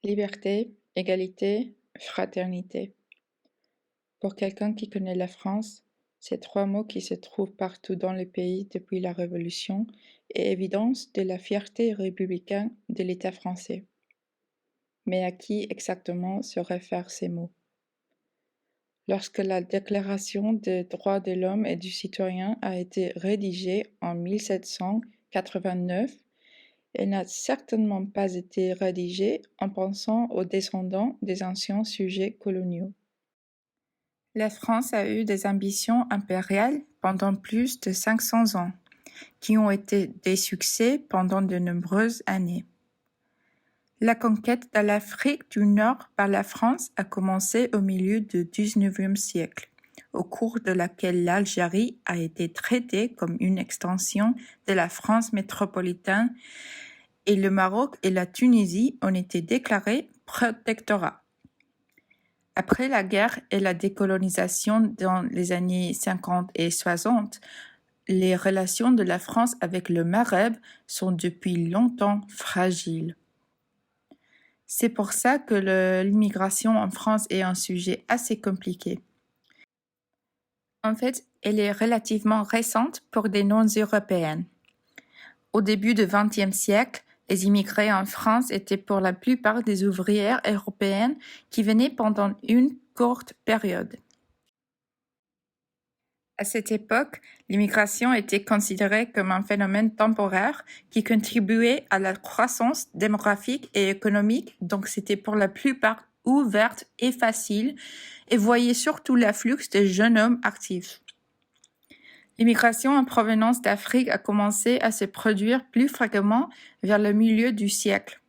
Liberté, égalité, fraternité. Pour quelqu'un qui connaît la France, ces trois mots qui se trouvent partout dans le pays depuis la Révolution et évidence de la fierté républicaine de l'État français. Mais à qui exactement se réfèrent ces mots? Lorsque la Déclaration des droits de l'homme et du citoyen a été rédigée en 1789, elle n'a certainement pas été rédigée en pensant aux descendants des anciens sujets coloniaux. La France a eu des ambitions impériales pendant plus de 500 ans, qui ont été des succès pendant de nombreuses années. La conquête de l'Afrique du Nord par la France a commencé au milieu du XIXe siècle, au cours de laquelle l'Algérie a été traitée comme une extension de la France métropolitaine et le Maroc et la Tunisie ont été déclarés protectorats. Après la guerre et la décolonisation dans les années 50 et 60, les relations de la France avec le Maghreb sont depuis longtemps fragiles. C'est pour ça que l'immigration en France est un sujet assez compliqué. En fait, elle est relativement récente pour des non-européennes. Au début du XXe siècle, les immigrés en France étaient pour la plupart des ouvrières européennes qui venaient pendant une courte période. À cette époque, l'immigration était considérée comme un phénomène temporaire qui contribuait à la croissance démographique et économique, donc c'était pour la plupart ouverte et facile, et voyait surtout l'afflux de jeunes hommes actifs. L'immigration en provenance d'Afrique a commencé à se produire plus fréquemment vers le milieu du siècle.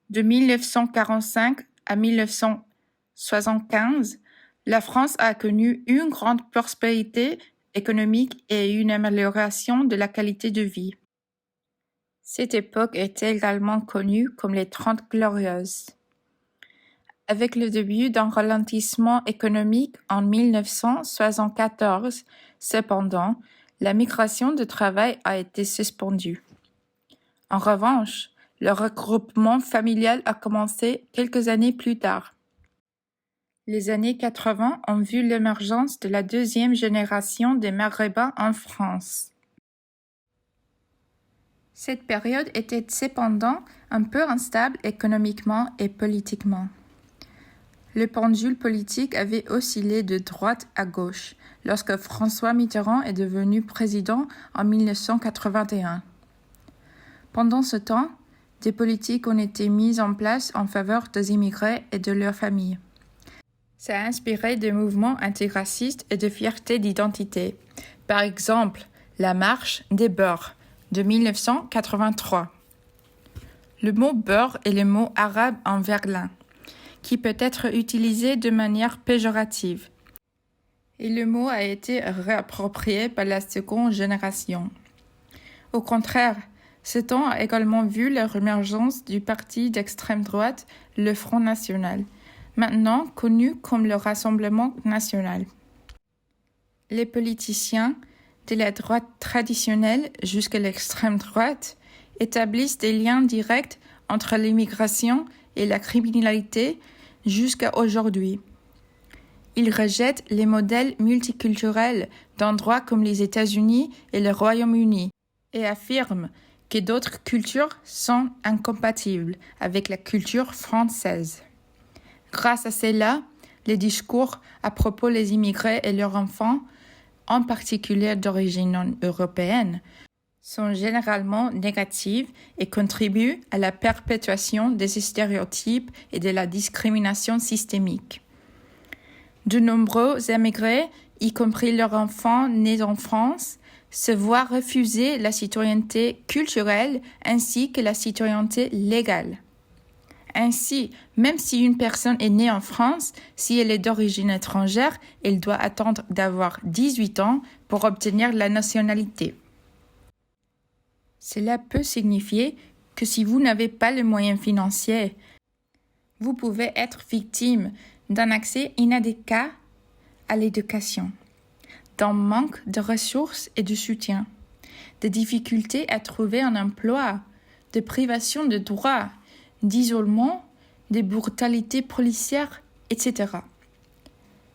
De 1945 à 1975, la France a connu une grande prospérité économique et une amélioration de la qualité de vie. Cette époque est également connue comme les Trente Glorieuses. Avec le début d'un ralentissement économique en 1974, cependant, la migration de travail a été suspendue. En revanche, le regroupement familial a commencé quelques années plus tard. Les années 80 ont vu l'émergence de la deuxième génération des Maghrébins en France. Cette période était cependant un peu instable économiquement et politiquement. Le pendule politique avait oscillé de droite à gauche lorsque François Mitterrand est devenu président en 1981. Pendant ce temps, des politiques ont été mises en place en faveur des immigrés et de leurs familles. Ça a inspiré des mouvements antiracistes et de fierté d'identité. Par exemple, la marche des beurs de 1983. Le mot beurre est le mot arabe en verlan, qui peut être utilisé de manière péjorative. Et le mot a été réapproprié par la seconde génération. Au contraire, ce temps a également vu la réémergence du parti d'extrême droite, le Front National, maintenant connu comme le Rassemblement national. Les politiciens, de la droite traditionnelle jusqu'à l'extrême droite, établissent des liens directs entre l'immigration et la criminalité jusqu'à aujourd'hui. Ils rejettent les modèles multiculturels d'endroits comme les États-Unis et le Royaume-Uni et affirment que d'autres cultures sont incompatibles avec la culture française. Grâce à cela, les discours à propos des immigrés et leurs enfants, en particulier d'origine non européenne, sont généralement négatifs et contribuent à la perpétuation des stéréotypes et de la discrimination systémique. De nombreux immigrés, y compris leurs enfants nés en France, se voient refuser la citoyenneté culturelle ainsi que la citoyenneté légale. Ainsi, même si une personne est née en France, si elle est d'origine étrangère, elle doit attendre d'avoir 18 ans pour obtenir la nationalité. Cela peut signifier que si vous n'avez pas les moyens financiers, vous pouvez être victime d'un accès inadéquat à l'éducation, d'un manque de ressources et de soutien, de difficultés à trouver un emploi, de privation de droits, d'isolement, de brutalité policière, etc.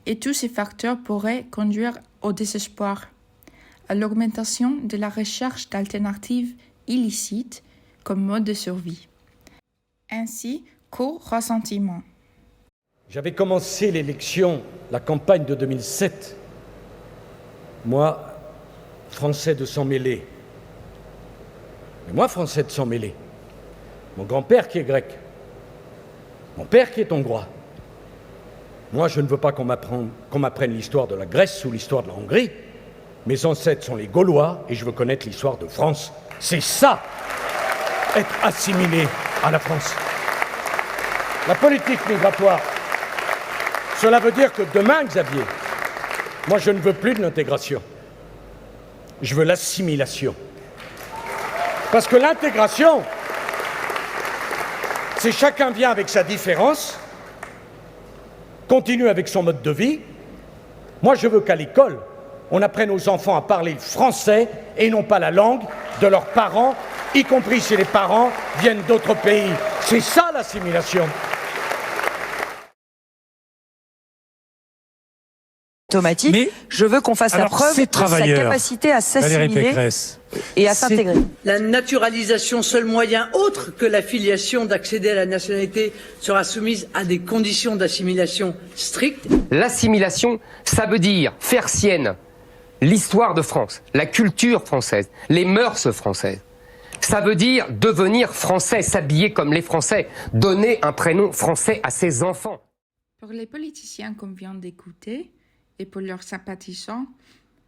Et tous ces facteurs pourraient conduire au désespoir, à l'augmentation de la recherche d'alternatives illicites comme mode de survie, ainsi qu'au ressentiment. J'avais commencé la campagne de 2007, moi, français de sang mêlé. Mais moi, français de sang mêlé. Mon grand-père qui est grec, mon père qui est hongrois. Moi, je ne veux pas qu'on m'apprenne l'histoire de la Grèce ou l'histoire de la Hongrie. Mes ancêtres sont les Gaulois et je veux connaître l'histoire de France. C'est ça, être assimilé à la France. La politique migratoire, cela veut dire que demain, Xavier, moi je ne veux plus de l'intégration. Je veux l'assimilation. Parce que l'intégration, c'est chacun vient avec sa différence, continue avec son mode de vie. Moi je veux qu'à l'école, on apprenne aux enfants à parler le français et non pas la langue de leurs parents, y compris si les parents viennent d'autres pays. C'est ça l'assimilation. Automatique. Mais je veux qu'on fasse la preuve de sa capacité à s'assimiler et à s'intégrer. La naturalisation, seul moyen autre que l'affiliation d'accéder à la nationalité, sera soumise à des conditions d'assimilation strictes. L'assimilation, ça veut dire faire sienne l'histoire de France, la culture française, les mœurs françaises. Ça veut dire devenir français, s'habiller comme les Français, donner un prénom français à ses enfants. Pour les politiciens qu'on vient d'écouter, et pour leurs sympathisants,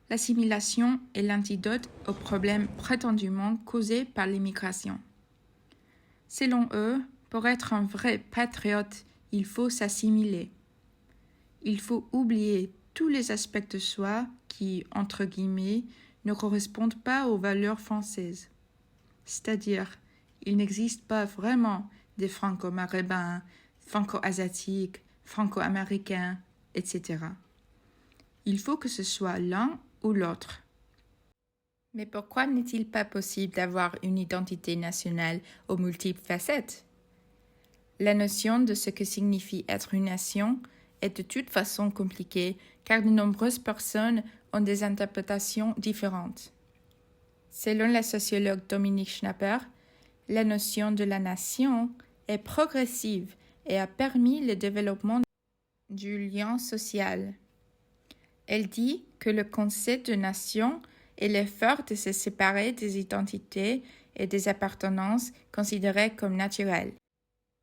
l'assimilation est l'antidote aux problèmes prétendument causés par l'immigration. Selon eux, pour être un vrai patriote, il faut s'assimiler. Il faut oublier tous les aspects de soi qui, entre guillemets, ne correspondent pas aux valeurs françaises. C'est-à-dire, il n'existe pas vraiment des franco-maghrébins, franco-asiatiques, franco-américains, etc. Il faut que ce soit l'un ou l'autre. Mais pourquoi n'est-il pas possible d'avoir une identité nationale aux multiples facettes? La notion de ce que signifie être une nation est de toute façon compliquée car de nombreuses personnes ont des interprétations différentes. Selon la sociologue Dominique Schnapper, la notion de la nation est progressive et a permis le développement du lien social. Elle dit que le concept de nation est l'effort de se séparer des identités et des appartenances considérées comme naturelles,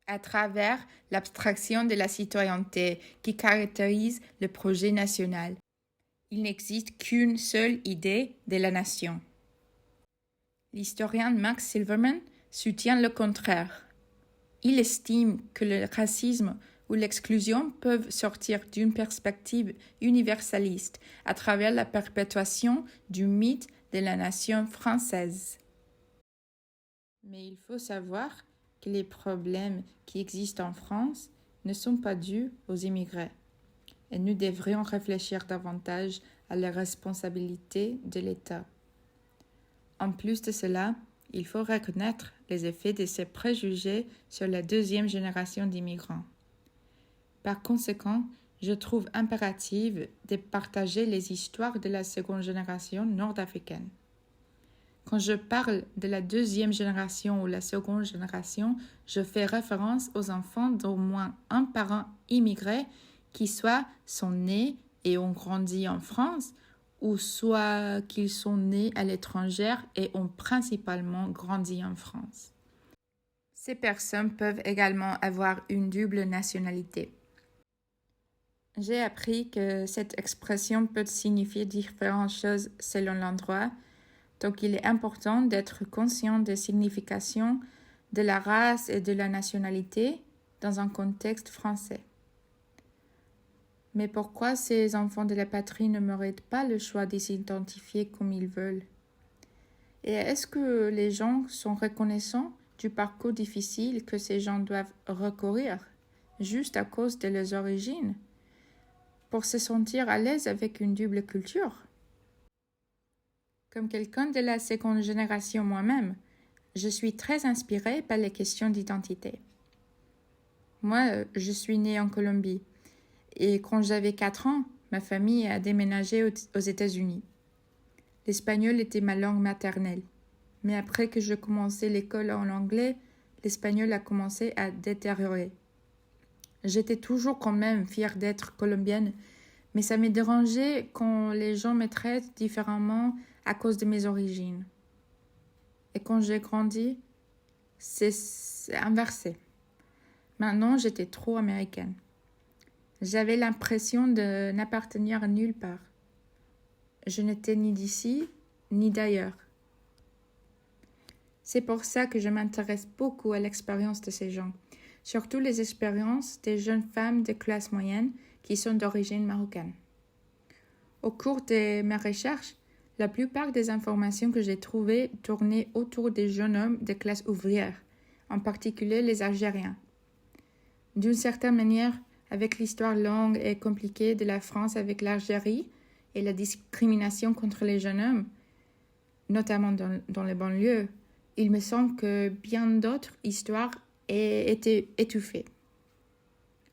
à travers l'abstraction de la citoyenneté qui caractérise le projet national. Il n'existe qu'une seule idée de la nation. L'historien Max Silverman soutient le contraire. Il estime que le racisme ou l'exclusion peuvent sortir d'une perspective universaliste à travers la perpétuation du mythe de la nation française. Mais il faut savoir que les problèmes qui existent en France ne sont pas dus aux immigrés, et nous devrions réfléchir davantage à la responsabilité de l'État. En plus de cela, il faut reconnaître les effets de ces préjugés sur la deuxième génération d'immigrants. Par conséquent, je trouve impératif de partager les histoires de la seconde génération nord-africaine. Quand je parle de la deuxième génération ou la seconde génération, je fais référence aux enfants d'au moins un parent immigré qui soit sont nés et ont grandi en France, ou soit qu'ils sont nés à l'étranger et ont principalement grandi en France. Ces personnes peuvent également avoir une double nationalité. J'ai appris que cette expression peut signifier différentes choses selon l'endroit, donc il est important d'être conscient des significations de la race et de la nationalité dans un contexte français. Mais pourquoi ces enfants de la patrie ne méritent pas le choix de s'identifier comme ils veulent? Et est-ce que les gens sont reconnaissants du parcours difficile que ces gens doivent recourir, juste à cause de leurs origines, pour se sentir à l'aise avec une double culture? Comme quelqu'un de la seconde génération moi-même, je suis très inspirée par les questions d'identité. Moi, je suis née en Colombie. Et quand j'avais 4 ans, ma famille a déménagé aux États-Unis. L'espagnol était ma langue maternelle. Mais après que je commençais l'école en anglais, l'espagnol a commencé à détériorer. J'étais toujours quand même fière d'être colombienne, mais ça me dérangeait quand les gens me traitent différemment à cause de mes origines. Et quand j'ai grandi, c'est inversé. Maintenant, j'étais trop américaine. J'avais l'impression de n'appartenir à nulle part. Je n'étais ni d'ici, ni d'ailleurs. C'est pour ça que je m'intéresse beaucoup à l'expérience de ces gens, surtout les expériences des jeunes femmes de classe moyenne qui sont d'origine marocaine. Au cours de mes recherches, la plupart des informations que j'ai trouvées tournaient autour des jeunes hommes de classe ouvrière, en particulier les Algériens. D'une certaine manière, avec l'histoire longue et compliquée de la France avec l'Algérie et la discrimination contre les jeunes hommes, notamment dans les banlieues, il me semble que bien d'autres histoires aient été étouffées.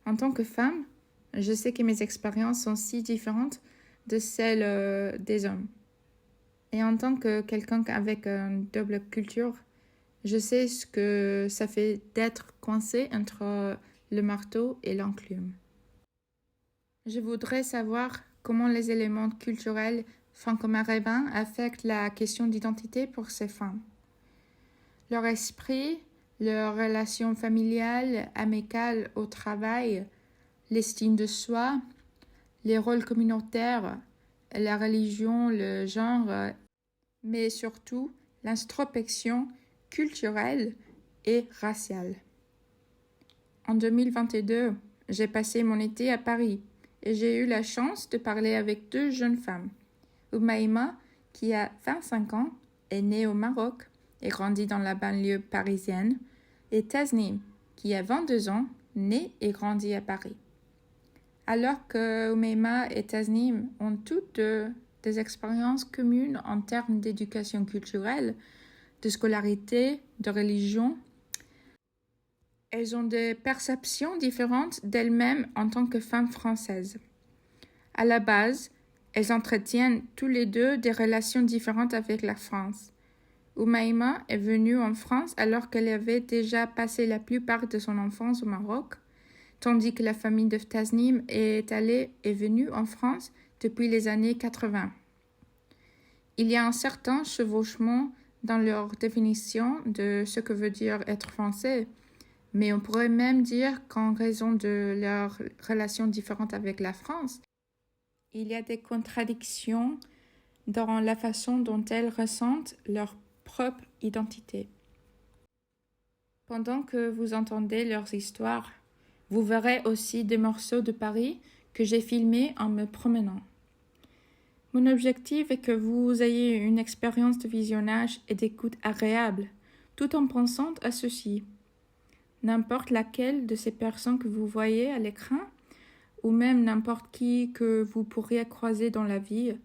En tant que femme, je sais que mes expériences sont si différentes de celles des hommes. Et en tant que quelqu'un avec une double culture, je sais ce que ça fait d'être coincé entre le marteau et l'enclume. Je voudrais savoir comment les éléments culturels franco-maghrébins affectent la question d'identité pour ces femmes. Leur esprit, leurs relations familiales, amicales au travail, l'estime de soi, les rôles communautaires, la religion, le genre, mais surtout l'introspection culturelle et raciale. En 2022, j'ai passé mon été à Paris et j'ai eu la chance de parler avec 2 jeunes femmes. Oumaima, qui a 25 ans, est née au Maroc et grandit dans la banlieue parisienne, et Tasnim, qui a 22 ans, née et grandit à Paris. Alors que Oumaima et Tasnim ont toutes des expériences communes en termes d'éducation culturelle, de scolarité, de religion, elles ont des perceptions différentes d'elles-mêmes en tant que femmes françaises. À la base, elles entretiennent tous les deux des relations différentes avec la France. Oumaima est venue en France alors qu'elle avait déjà passé la plupart de son enfance au Maroc, tandis que la famille de Tasnim est venue en France depuis les années 80. Il y a un certain chevauchement dans leur définition de ce que veut dire être français, mais on pourrait même dire qu'en raison de leurs relations différentes avec la France, il y a des contradictions dans la façon dont elles ressentent leur propre identité. Pendant que vous entendez leurs histoires, vous verrez aussi des morceaux de Paris que j'ai filmés en me promenant. Mon objectif est que vous ayez une expérience de visionnage et d'écoute agréable, tout en pensant à ceci. N'importe laquelle de ces personnes que vous voyez à l'écran, ou même n'importe qui que vous pourriez croiser dans la vie,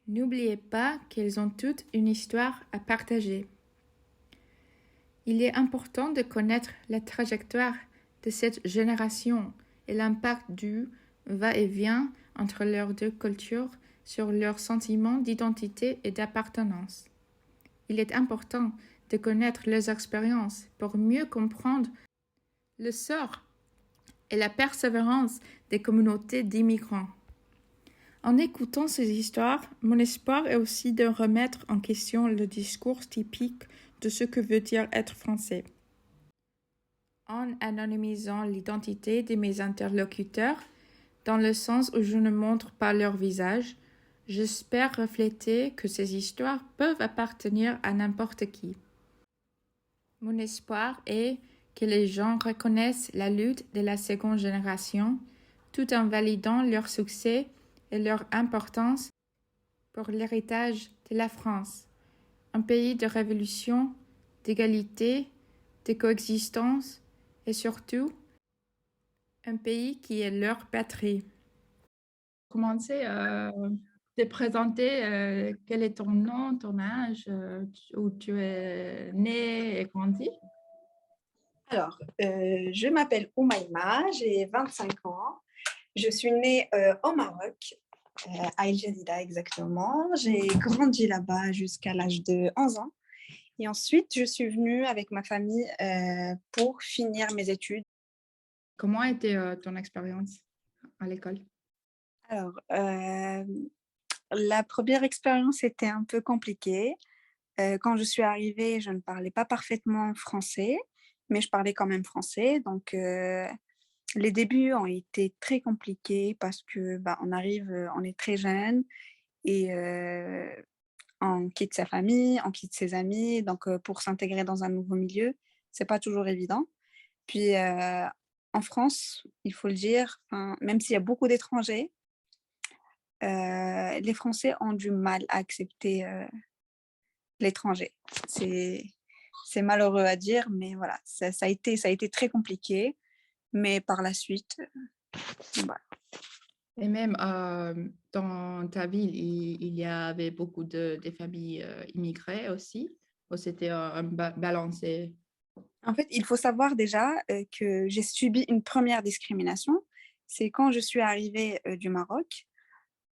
n'oubliez pas qu'elles ont toutes une histoire à partager. Il est important de connaître la trajectoire de cette génération et l'impact du va-et-vient entre leurs 2 cultures sur leur sentiment d'identité et d'appartenance. Il est important de connaître leurs expériences pour mieux comprendre le sort et la persévérance des communautés d'immigrants. En écoutant ces histoires, mon espoir est aussi de remettre en question le discours typique de ce que veut dire être français. En anonymisant l'identité de mes interlocuteurs, dans le sens où je ne montre pas leur visage, j'espère refléter que ces histoires peuvent appartenir à n'importe qui. Mon espoir est que les gens reconnaissent la lutte de la seconde génération, tout en validant leur succès et leur importance pour l'héritage de la France, un pays de révolution, d'égalité, de coexistence et surtout un pays qui est leur patrie. Commencer te présenter quel est ton nom, ton âge, où tu es né et grandi. Je m'appelle Oumaima, j'ai 25 ans. Je suis née au Maroc, à El Jadida exactement. J'ai grandi là-bas jusqu'à l'âge de 11 ans. Et ensuite, je suis venue avec ma famille pour finir mes études. Comment était ton expérience à l'école? La première expérience était un peu compliquée. Quand je suis arrivée, je ne parlais pas parfaitement français, mais je parlais quand même français. Donc, les débuts ont été très compliqués parce que on arrive, on est très jeune et on quitte sa famille, on quitte ses amis. Donc, pour s'intégrer dans un nouveau milieu, c'est pas toujours évident. Puis, en France, il faut le dire, même s'il y a beaucoup d'étrangers, les Français ont du mal à accepter l'étranger. C'est malheureux à dire, mais voilà, ça a été très compliqué. Mais par la suite, voilà. Et même dans ta ville, il y avait beaucoup de familles immigrées aussi, ou c'était balancé? En fait, il faut savoir déjà que j'ai subi une première discrimination. C'est quand je suis arrivée du Maroc,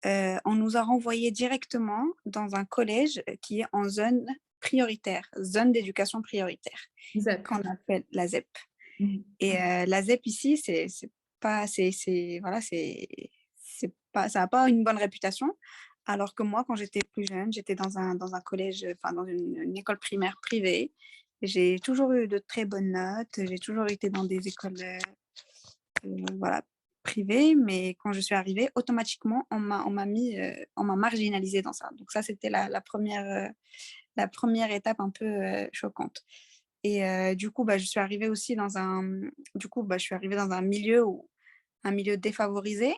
on nous a renvoyés directement dans un collège qui est en zone prioritaire, zone d'éducation prioritaire, ZEP. qu'on appelle la ZEP. Mhm. Et la ZEP ici, ça n'a pas une bonne réputation. Alors que moi, quand j'étais plus jeune, j'étais dans un collège, dans une école primaire privée. J'ai toujours eu de très bonnes notes. J'ai toujours été dans des écoles voilà, privées. Mais quand je suis arrivée, automatiquement, on m'a marginalisée dans ça. Donc ça, c'était la première étape un peu choquante. Et du coup, je suis arrivée aussi je suis arrivée dans un milieu défavorisé,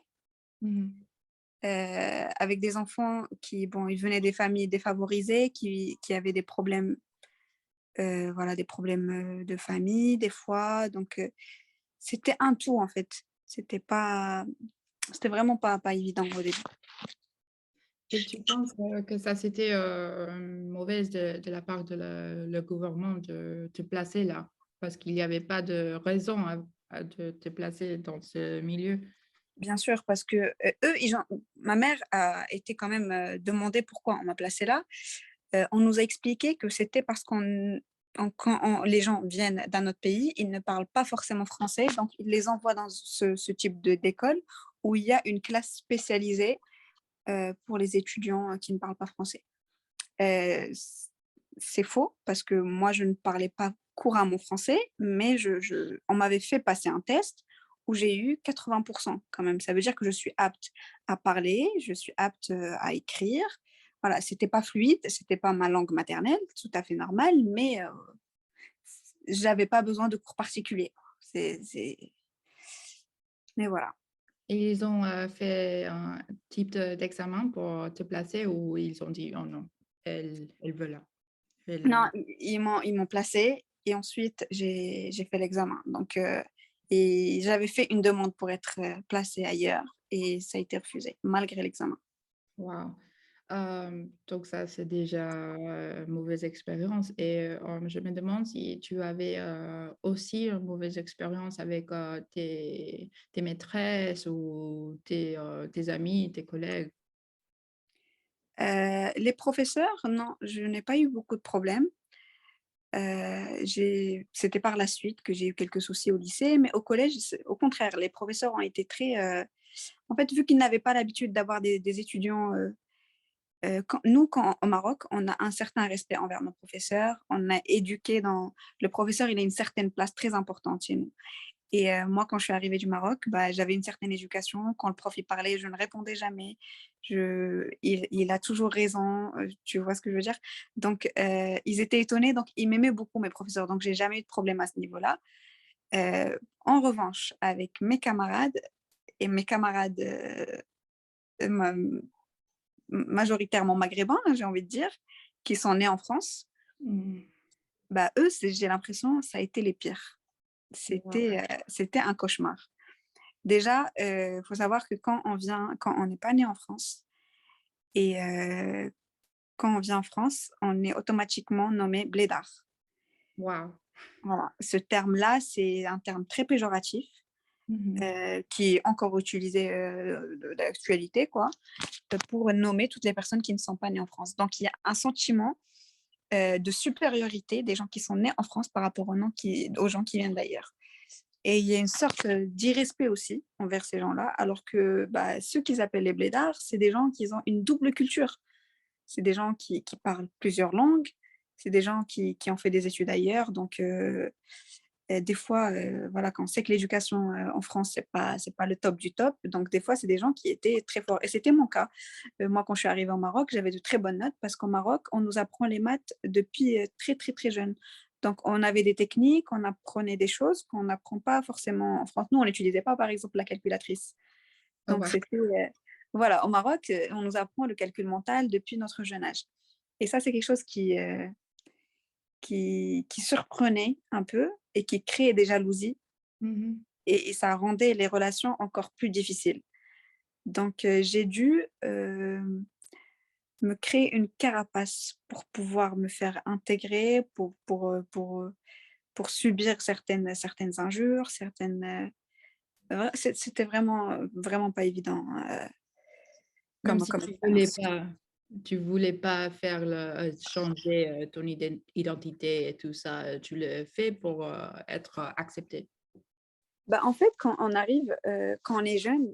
avec des enfants ils venaient des familles défavorisées, qui avaient des problèmes, des problèmes de famille, des fois. Donc, c'était un tout, en fait. C'était vraiment pas évident au début. Et tu penses que ça, c'était mauvaise de la part de le gouvernement de te placer là, parce qu'il n'y avait pas de raison de te placer dans ce milieu? Bien sûr, parce que ma mère a été quand même demandée pourquoi on m'a placée là. On nous a expliqué que c'était parce quand les gens viennent d'un autre pays, ils ne parlent pas forcément français, donc ils les envoient dans ce type d'école où il y a une classe spécialisée pour les étudiants qui ne parlent pas français. C'est faux, parce que moi, je ne parlais pas couramment français, mais on m'avait fait passer un test où j'ai eu 80% quand même. Ça veut dire que je suis apte à parler, je suis apte à écrire. Voilà, c'était pas fluide, c'était pas ma langue maternelle, tout à fait normal, mais j'avais pas besoin de cours particuliers. Mais voilà. Et ils ont fait un type d'examen pour te placer, ou ils ont dit, oh non, elle veut là. Non, ils m'ont placée et ensuite j'ai fait l'examen. Donc, et j'avais fait une demande pour être placée ailleurs et ça a été refusé malgré l'examen. Wow. Donc ça, c'est déjà une mauvaise expérience. Et je me demande si tu avais aussi une mauvaise expérience avec tes maîtresses ou tes amis, tes collègues. Les professeurs, non, je n'ai pas eu beaucoup de problèmes. C'était par la suite que j'ai eu quelques soucis au lycée, mais au collège, au contraire, les professeurs ont été très... En fait, vu qu'ils n'avaient pas l'habitude d'avoir des étudiants... quand au Maroc, on a un certain respect envers nos professeurs, on a éduqué dans... Le professeur, il a une certaine place très importante chez nous. Et moi, quand je suis arrivée du Maroc, j'avais une certaine éducation. Quand le prof il parlait, je ne répondais jamais. Il a toujours raison, tu vois ce que je veux dire? Donc, ils étaient étonnés, donc ils m'aimaient beaucoup, mes professeurs. Donc, j'ai jamais eu de problème à ce niveau-là. En revanche, avec mes camarades, et mes camarades majoritairement maghrébins, j'ai envie de dire, qui sont nés en France, eux, j'ai l'impression, ça a été les pires. C'était un cauchemar. Déjà, faut savoir que quand on n'est pas né en France et quand on vient en France, on est automatiquement nommé blédard. Wow. Voilà. Ce terme-là, c'est un terme très péjoratif qui est encore utilisé d'actualité, quoi, pour nommer toutes les personnes qui ne sont pas nées en France. Donc, il y a un sentiment de supériorité des gens qui sont nés en France par rapport aux gens qui viennent d'ailleurs. Et il y a une sorte d'irrespect aussi envers ces gens-là, alors que ceux qu'ils appellent les blédards, c'est des gens qui ont une double culture. C'est des gens qui parlent plusieurs langues, c'est des gens qui ont fait des études ailleurs. Donc, des fois, voilà, quand on sait que l'éducation en France, c'est pas le top du top, donc des fois, c'est des gens qui étaient très forts. Et c'était mon cas. Moi, quand je suis arrivée au Maroc, j'avais de très bonnes notes parce qu'au Maroc, on nous apprend les maths depuis très, très, très jeune. Donc, on avait des techniques, on apprenait des choses qu'on n'apprend pas forcément en France. Nous, on n'utilisait pas, par exemple, la calculatrice. Donc, c'était... voilà, au Maroc, on nous apprend le calcul mental depuis notre jeune âge. Et ça, c'est quelque chose qui surprenait un peu et qui créait des jalousies. Et ça rendait les relations encore plus difficiles. Donc, j'ai dû me créer une carapace pour pouvoir me faire intégrer, pour subir certaines injures, c'était vraiment pas évident Même comme si expérience. tu voulais pas faire changer ton identité et tout ça, tu le fais pour être accepté. En fait, quand on arrive, quand on est jeune,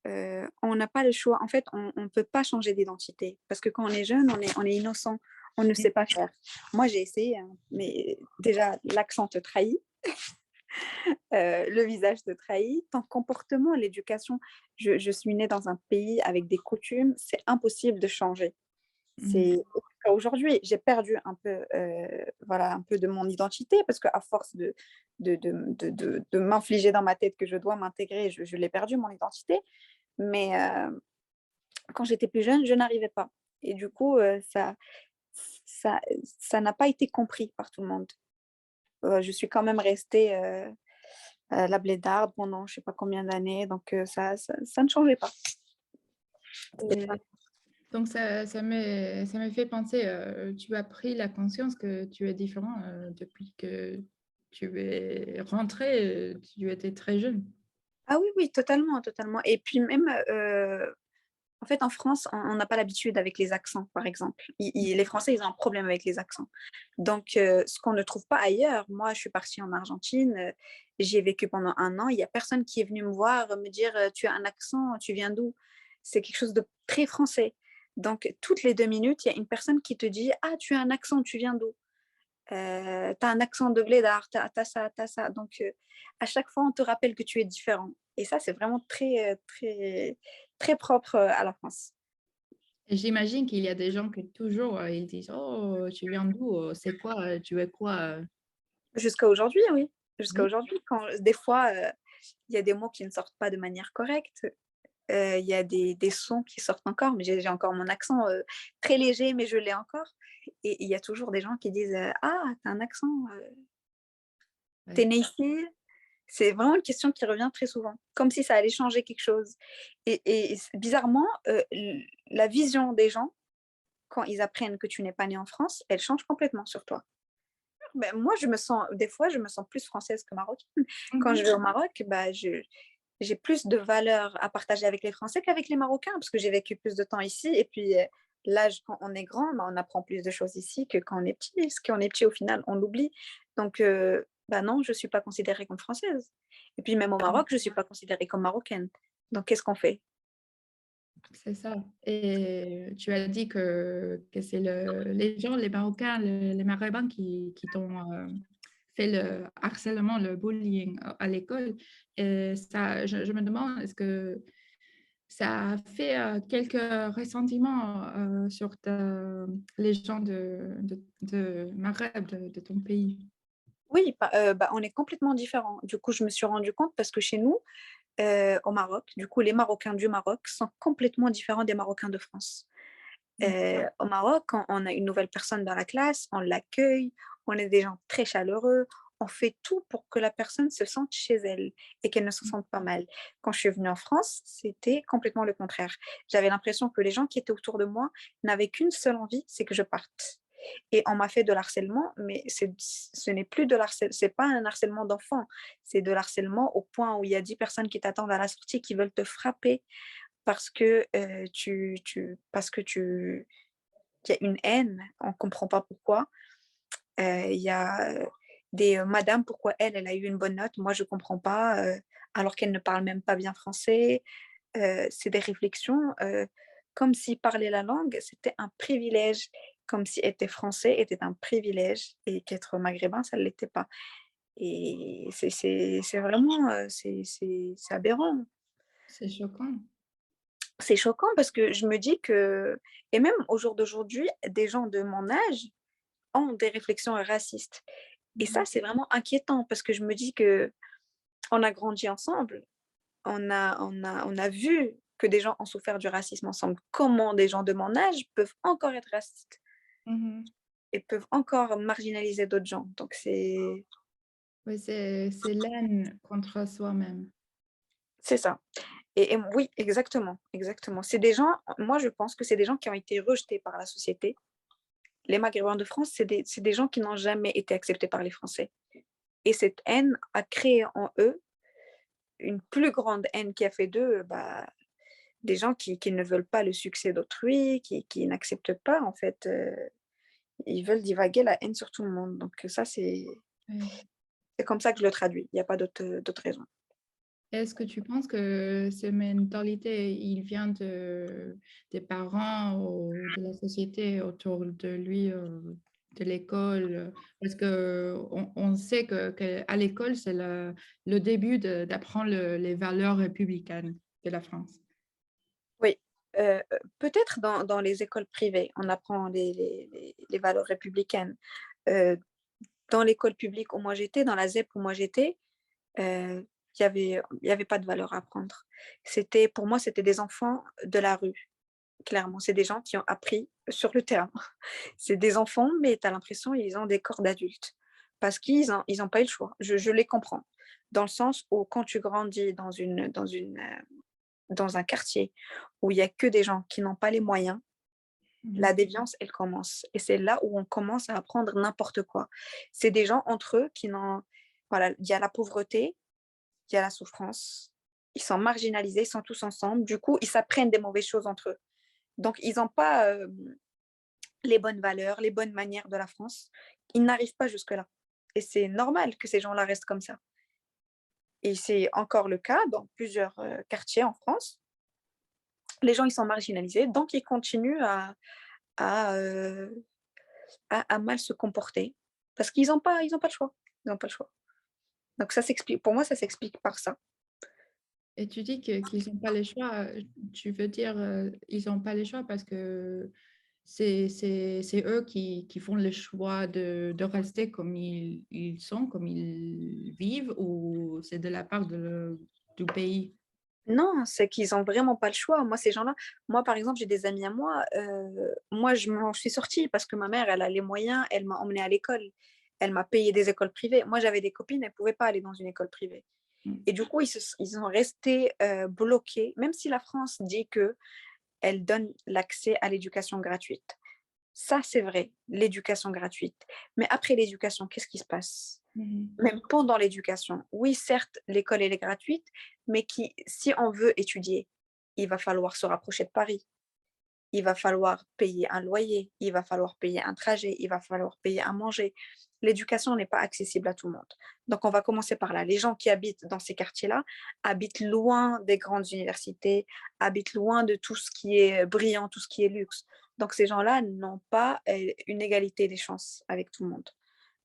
on n'a pas le choix. En fait, on ne peut pas changer d'identité parce que quand on est jeune, on est innocent, on ne sait pas faire. Moi, j'ai essayé, hein, mais déjà, l'accent te trahit, le visage te trahit, ton comportement, l'éducation. Je suis née dans un pays avec des coutumes, c'est impossible de changer. Aujourd'hui, j'ai perdu un peu, voilà, un peu de mon identité parce qu'à force de m'infliger dans ma tête que je dois m'intégrer, je l'ai perdu, mon identité. Mais quand j'étais plus jeune, je n'arrivais pas. Et du coup, ça n'a pas été compris par tout le monde. Je suis quand même restée la blédarde pendant je ne sais pas combien d'années, donc ça ne changeait pas. Donc ça me fait penser, tu as pris la conscience que tu es différent depuis que tu es rentrée, tu étais très jeune. Ah oui, oui, totalement, totalement. Et puis même, en fait, en France, on n'a pas l'habitude avec les accents, par exemple. Les Français, ils ont un problème avec les accents. Donc, ce qu'on ne trouve pas ailleurs, moi, je suis partie en Argentine, j'y ai vécu pendant 1 an, il n'y a personne qui est venu me voir, me dire, tu as un accent, tu viens d'où? C'est quelque chose de très français. Donc, toutes les 2 minutes, il y a une personne qui te dit, ah, tu as un accent, tu viens d'où? Tu as un accent de blédard, tu as ça, tu as ça. Donc, à chaque fois, on te rappelle que tu es différent. Et ça, c'est vraiment très, très, très propre à la France. Et j'imagine qu'il y a des gens qui toujours, ils disent, oh, tu viens d'où? C'est quoi? Tu es quoi? Jusqu'à aujourd'hui, oui. Jusqu'à Oui. aujourd'hui, quand des fois, il y a des mots qui ne sortent pas de manière correcte. Il y a des sons qui sortent encore, mais j'ai encore mon accent très léger, mais je l'ai encore. Et il y a toujours des gens qui disent ah, t'as un accent, t'es né ici. C'est vraiment une question qui revient très souvent, comme si ça allait changer quelque chose. Et bizarrement, la vision des gens, quand ils apprennent que tu n'es pas né en France, elle change complètement sur toi. Moi, des fois, je me sens plus française que marocaine. Quand je vais au Maroc, j'ai plus de valeurs à partager avec les Français qu'avec les Marocains, parce que j'ai vécu plus de temps ici. Et puis, là, quand on est grand, on apprend plus de choses ici que quand on est petit. Parce qu'on est petit, au final, on l'oublie. Donc, non, je ne suis pas considérée comme française. Et puis, même au Maroc, je ne suis pas considérée comme marocaine. Donc, qu'est-ce qu'on fait? C'est ça. Et tu as dit que c'est les gens, les Marocains, les Maghrébins qui t'ont fait le harcèlement, le bullying à l'école. Et ça, je me demande, est-ce que ça a fait quelques ressentiments sur les gens de Maghreb, de ton pays? Oui, on est complètement différents. Du coup, je me suis rendu compte parce que chez nous, au Maroc, du coup, les Marocains du Maroc sont complètement différents des Marocains de France. Au Maroc, quand on a une nouvelle personne dans la classe, on l'accueille, on est des gens très chaleureux, on fait tout pour que la personne se sente chez elle et qu'elle ne se sente pas mal. Quand je suis venue en France, c'était complètement le contraire. J'avais l'impression que les gens qui étaient autour de moi n'avaient qu'une seule envie, c'est que je parte. Et on m'a fait de l'harcèlement, mais ce n'est plus de l'harcèlement, c'est pas un harcèlement d'enfant, c'est de l'harcèlement au point où il y a 10 personnes qui t'attendent à la sortie, qui veulent te frapper parce que il y a une haine, on ne comprend pas pourquoi. Il y a des madame, pourquoi elle a eu une bonne note, moi je ne comprends pas, alors qu'elle ne parle même pas bien français. C'est des réflexions comme si parler la langue, c'était un privilège, comme si être français était un privilège et qu'être maghrébin, ça ne l'était pas. Et c'est vraiment, c'est aberrant. C'est choquant. C'est choquant parce que je me dis que, et même au jour d'aujourd'hui, des gens de mon âge ont des réflexions racistes. Et ça, c'est vraiment inquiétant parce que je me dis que on a grandi ensemble, on a vu que des gens ont souffert du racisme ensemble. Comment des gens de mon âge peuvent encore être racistes et peuvent encore marginaliser d'autres gens. Donc c'est... Oui, c'est l'haine contre soi-même. C'est ça. Et oui, exactement, exactement. C'est des gens, moi je pense que c'est des gens qui ont été rejetés par la société. Les Maghrébins de France, c'est des gens qui n'ont jamais été acceptés par les Français. Et cette haine a créé en eux une plus grande haine qui a fait d'eux des gens qui ne veulent pas le succès d'autrui, qui n'acceptent pas, en fait. Ils veulent divaguer la haine sur tout le monde. Donc ça, c'est comme ça que je le traduis. Il n'y a pas d'autre raison. Est-ce que tu penses que cette mentalité, il vient des parents ou de la société autour de lui, de l'école? Parce qu'on sait qu'à l'école, c'est le début d'apprendre les valeurs républicaines de la France. Oui, peut-être dans les écoles privées, on apprend les valeurs républicaines. Dans l'école publique où moi j'étais, dans la ZEP où moi j'étais, il y avait pas de valeur à apprendre. Pour moi, c'était des enfants de la rue, clairement. C'est des gens qui ont appris sur le terrain. C'est des enfants, mais tu as l'impression qu'ils ont des corps d'adultes parce qu'ils n'ont pas eu le choix. Je les comprends. Dans le sens où quand tu grandis dans un quartier où il n'y a que des gens qui n'ont pas les moyens, la déviance, elle commence. Et c'est là où on commence à apprendre n'importe quoi. C'est des gens entre eux qui n'ont... Voilà, il y a la pauvreté, il y a la souffrance, ils sont marginalisés, ils sont tous ensemble. Du coup, ils s'apprennent des mauvaises choses entre eux. Donc, ils n'ont pas les bonnes valeurs, les bonnes manières de la France. Ils n'arrivent pas jusque-là. Et c'est normal que ces gens-là restent comme ça. Et c'est encore le cas dans plusieurs quartiers en France. Les gens, ils sont marginalisés, donc ils continuent à mal se comporter parce qu'ils n'ont pas le choix. Ils n'ont pas le choix. Donc ça s'explique. Pour moi, ça s'explique par ça. Et tu dis qu'ils n'ont pas les choix. Tu veux dire ils n'ont pas les choix parce que c'est eux qui font le choix de rester comme ils sont, comme ils vivent, ou c'est de la part du pays? Non, c'est qu'ils n'ont vraiment pas le choix. Moi, ces gens-là, moi, par exemple, j'ai des amis à moi. Moi, je suis sortie parce que ma mère, elle a les moyens. Elle m'a emmenée à l'école. Elle m'a payé des écoles privées. Moi, j'avais des copines, elles ne pouvaient pas aller dans une école privée. Et du coup, ils ont resté bloqués, même si la France dit qu'elle donne l'accès à l'éducation gratuite. Ça, c'est vrai, l'éducation gratuite. Mais après l'éducation, qu'est-ce qui se passe? Même pendant l'éducation. Oui, certes, l'école, elle est gratuite, mais si on veut étudier, il va falloir se rapprocher de Paris. Il va falloir payer un loyer, il va falloir payer un trajet, il va falloir payer à manger. L'éducation n'est pas accessible à tout le monde. Donc, on va commencer par là. Les gens qui habitent dans ces quartiers-là habitent loin des grandes universités, habitent loin de tout ce qui est brillant, tout ce qui est luxe. Donc, ces gens-là n'ont pas une égalité des chances avec tout le monde.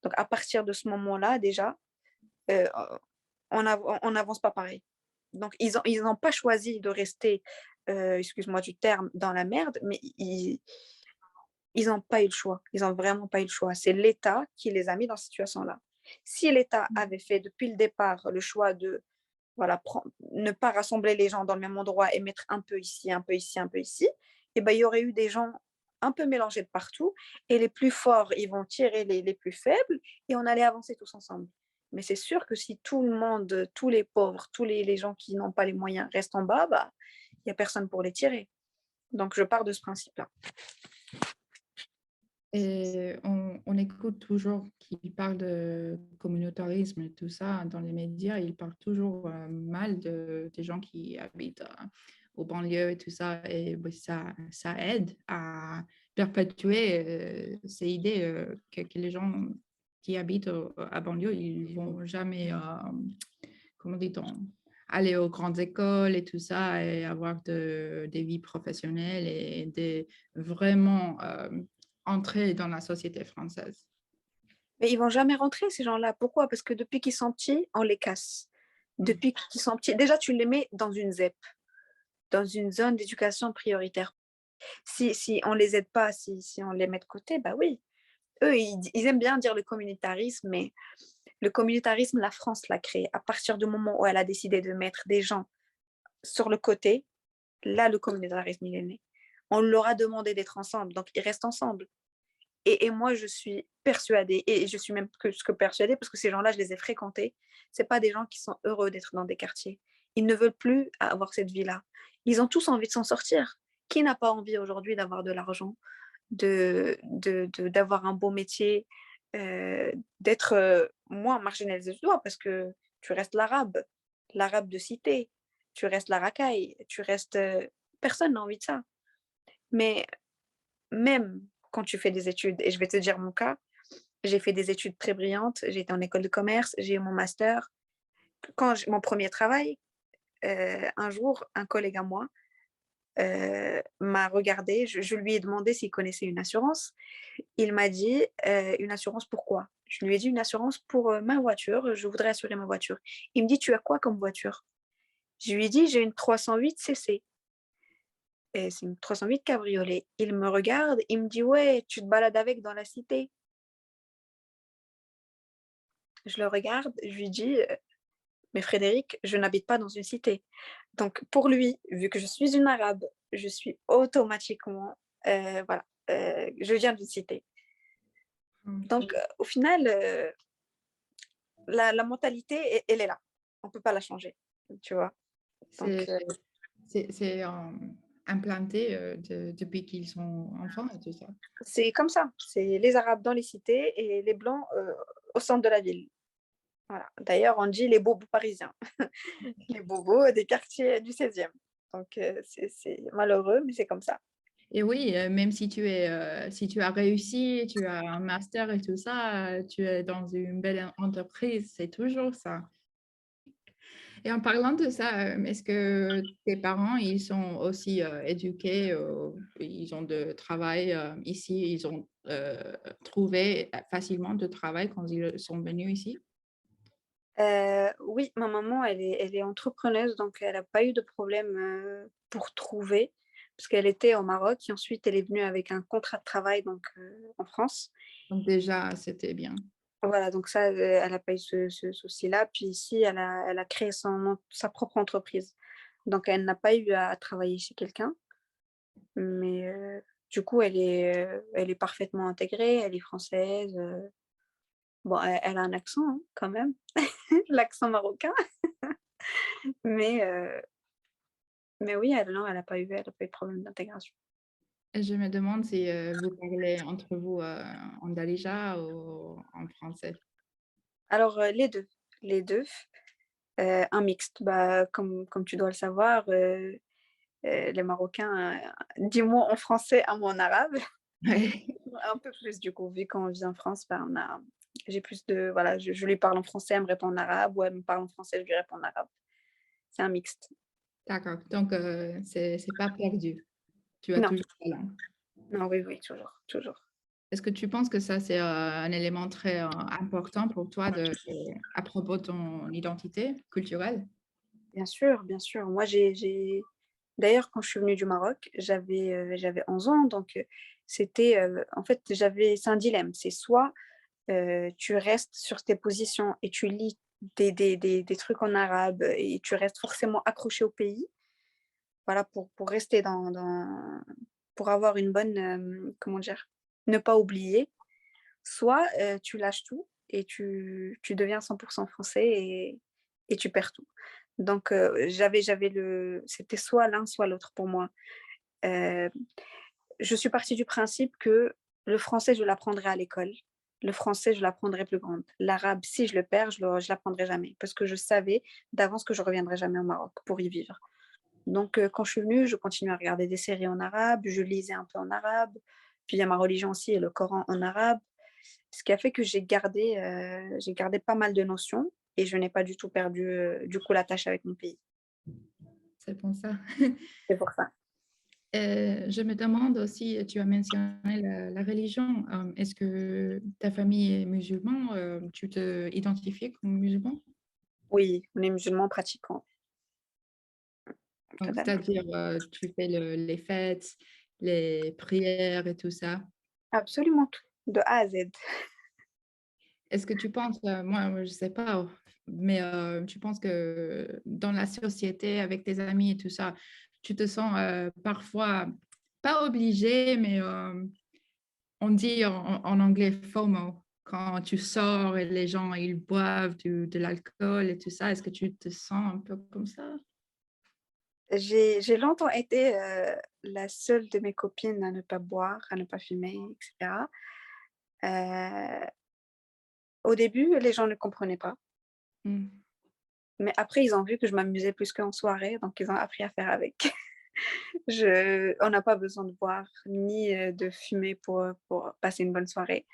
Donc, à partir de ce moment-là, déjà, on n'avance pas pareil. Donc, ils n'ont pas choisi de rester, excuse-moi du terme, dans la merde, mais ils n'ont pas eu le choix. Ils n'ont vraiment pas eu le choix. C'est l'État qui les a mis dans cette situation-là. Si l'État avait fait depuis le départ le choix de ne pas rassembler les gens dans le même endroit et mettre un peu ici, un peu ici, un peu ici, et ben, il y aurait eu des gens un peu mélangés de partout, et les plus forts, ils vont tirer les plus faibles, et on allait avancer tous ensemble. Mais c'est sûr que si tout le monde, tous les pauvres, tous les gens qui n'ont pas les moyens restent en bas, il n'y a personne pour les tirer. Donc, je pars de ce principe-là. Et on écoute toujours qu'il parle de communautarisme et tout ça dans les médias. Il parle toujours mal des gens qui habitent aux banlieues et tout ça. Et oui, ça aide à perpétuer ces idées que les gens qui habitent à banlieue, ils vont jamais, comment dit-on, aller aux grandes écoles et tout ça et avoir des vies professionnelles et vraiment entrer dans la société française. Mais ils vont jamais rentrer, ces gens-là. Pourquoi? Parce que depuis qu'ils sont petits, on les casse. Depuis qu'ils sont petits, déjà, tu les mets dans une ZEP, dans une zone d'éducation prioritaire. Si on les aide pas, si on les met de côté, bah oui. Eux, ils aiment bien dire le communautarisme, mais le communautarisme, la France l'a créé. À partir du moment où elle a décidé de mettre des gens sur le côté, là, le communautarisme, il est né. On leur a demandé d'être ensemble, donc ils restent ensemble. Et moi, je suis persuadée, et je suis même plus que persuadée, parce que ces gens-là, je les ai fréquentés, ce pas des gens qui sont heureux d'être dans des quartiers. Ils ne veulent plus avoir cette vie-là. Ils ont tous envie de s'en sortir. Qui n'a pas envie aujourd'hui d'avoir de l'argent, d'avoir un beau métier, d'être moins marginalisé du doigt, parce que tu restes l'arabe de cité, tu restes la racaille, tu restes... personne n'a envie de ça. Mais même quand tu fais des études, et je vais te dire mon cas, j'ai fait des études très brillantes, j'ai été en école de commerce, j'ai eu mon master. Quand mon premier travail, un jour, un collègue à moi m'a regardé, je lui ai demandé s'il connaissait une assurance. Il m'a dit, une assurance pourquoi? Je lui ai dit, une assurance pour ma voiture, je voudrais assurer ma voiture. Il me dit, tu as quoi comme voiture? Je lui ai dit, j'ai une 308 CC. Et c'est une 308 cabriolet. Il me regarde, il me dit, ouais, tu te balades avec dans la cité. Je le regarde, je lui dis, mais Frédéric, je n'habite pas dans une cité. Donc pour lui, vu que je suis une arabe, je suis automatiquement, voilà, je viens d'une cité. Donc au final, la mentalité, elle est là. On ne peut pas la changer, tu vois. C'est implanté depuis qu'ils sont enfants et tout ça. C'est comme ça. C'est les Arabes dans les cités et les Blancs au centre de la ville. Voilà. D'ailleurs, on dit les bobos parisiens, les bobos des quartiers du 16e. Donc, c'est malheureux, mais c'est comme ça. Et oui, même si tu as réussi, tu as un master et tout ça, tu es dans une belle entreprise, c'est toujours ça. Et en parlant de ça, est-ce que tes parents, ils sont aussi éduqués, ils ont de travail ici, ils ont trouvé facilement de travail quand ils sont venus ici? Oui, ma maman, elle est entrepreneuse, donc elle n'a pas eu de problème pour trouver, parce qu'elle était au Maroc et ensuite elle est venue avec un contrat de travail donc, en France. Donc déjà, c'était bien. Voilà, donc ça, elle n'a pas eu ce souci-là. Puis ici, elle a créé sa propre entreprise. Donc, elle n'a pas eu à travailler chez quelqu'un. Mais du coup, elle est parfaitement intégrée, elle est française. Bon, elle a un accent hein, quand même, l'accent marocain. mais, mais oui, elle n'a pas eu de problème d'intégration. Je me demande si vous parlez entre vous en dalija ou en français. Alors, les deux. Les deux. Un mixte. Bah, comme tu dois le savoir, les Marocains, 10 mots en français, un mot en arabe. Un peu plus du coup, vu qu'on vit en France, bah, j'ai plus de... Voilà, je lui parle en français, elle me répond en arabe, ou elle me parle en français, je lui réponds en arabe. C'est un mixte. D'accord, donc c'est pas perdu. Tu as Non. toujours la langue. Non, oui, toujours. Est-ce que tu penses que ça, c'est un élément très important pour toi à propos de ton identité culturelle? Bien sûr. Moi, d'ailleurs, quand je suis venue du Maroc, j'avais 11 ans, donc c'était... en fait, c'est un dilemme. C'est soit tu restes sur tes positions et tu lis des trucs en arabe et tu restes forcément accroché au pays, voilà, pour rester pour avoir une bonne, comment dire, ne pas oublier. Soit tu lâches tout et tu deviens 100% français et tu perds tout. Donc, c'était soit l'un, soit l'autre pour moi. Je suis partie du principe que Le français, je l'apprendrai à l'école. Le français, je l'apprendrai plus grande. L'arabe, si je le perds, je l'apprendrai jamais. Parce que je savais d'avance que je reviendrai jamais au Maroc pour y vivre. Donc, quand je suis venue, je continuais à regarder des séries en arabe, je lisais un peu en arabe. Puis, il y a ma religion aussi et le Coran en arabe. Ce qui a fait que j'ai gardé pas mal de notions et je n'ai pas du tout perdu, du coup, l'attache avec mon pays. C'est pour ça. C'est pour ça. Je me demande aussi, tu as mentionné la religion. Est-ce que ta famille est musulmane? Tu te identifies comme musulman? Oui, on est musulmans pratiquants. Donc, Totalement. c'est-à-dire, tu fais les fêtes, les prières et tout ça. Absolument tout, de A à Z. Est-ce que tu penses, moi, je ne sais pas, mais tu penses que dans la société, avec tes amis et tout ça, tu te sens parfois pas obligé, mais on dit en anglais FOMO, quand tu sors et les gens, ils boivent de l'alcool et tout ça, est-ce que tu te sens un peu comme ça? J'ai longtemps été la seule de mes copines à ne pas boire, à ne pas fumer, etc. Au début, les gens ne comprenaient pas. Mm. Mais après, ils ont vu que je m'amusais plus qu'en soirée, donc ils ont appris à faire avec. On n'a pas besoin de boire ni de fumer pour passer une bonne soirée.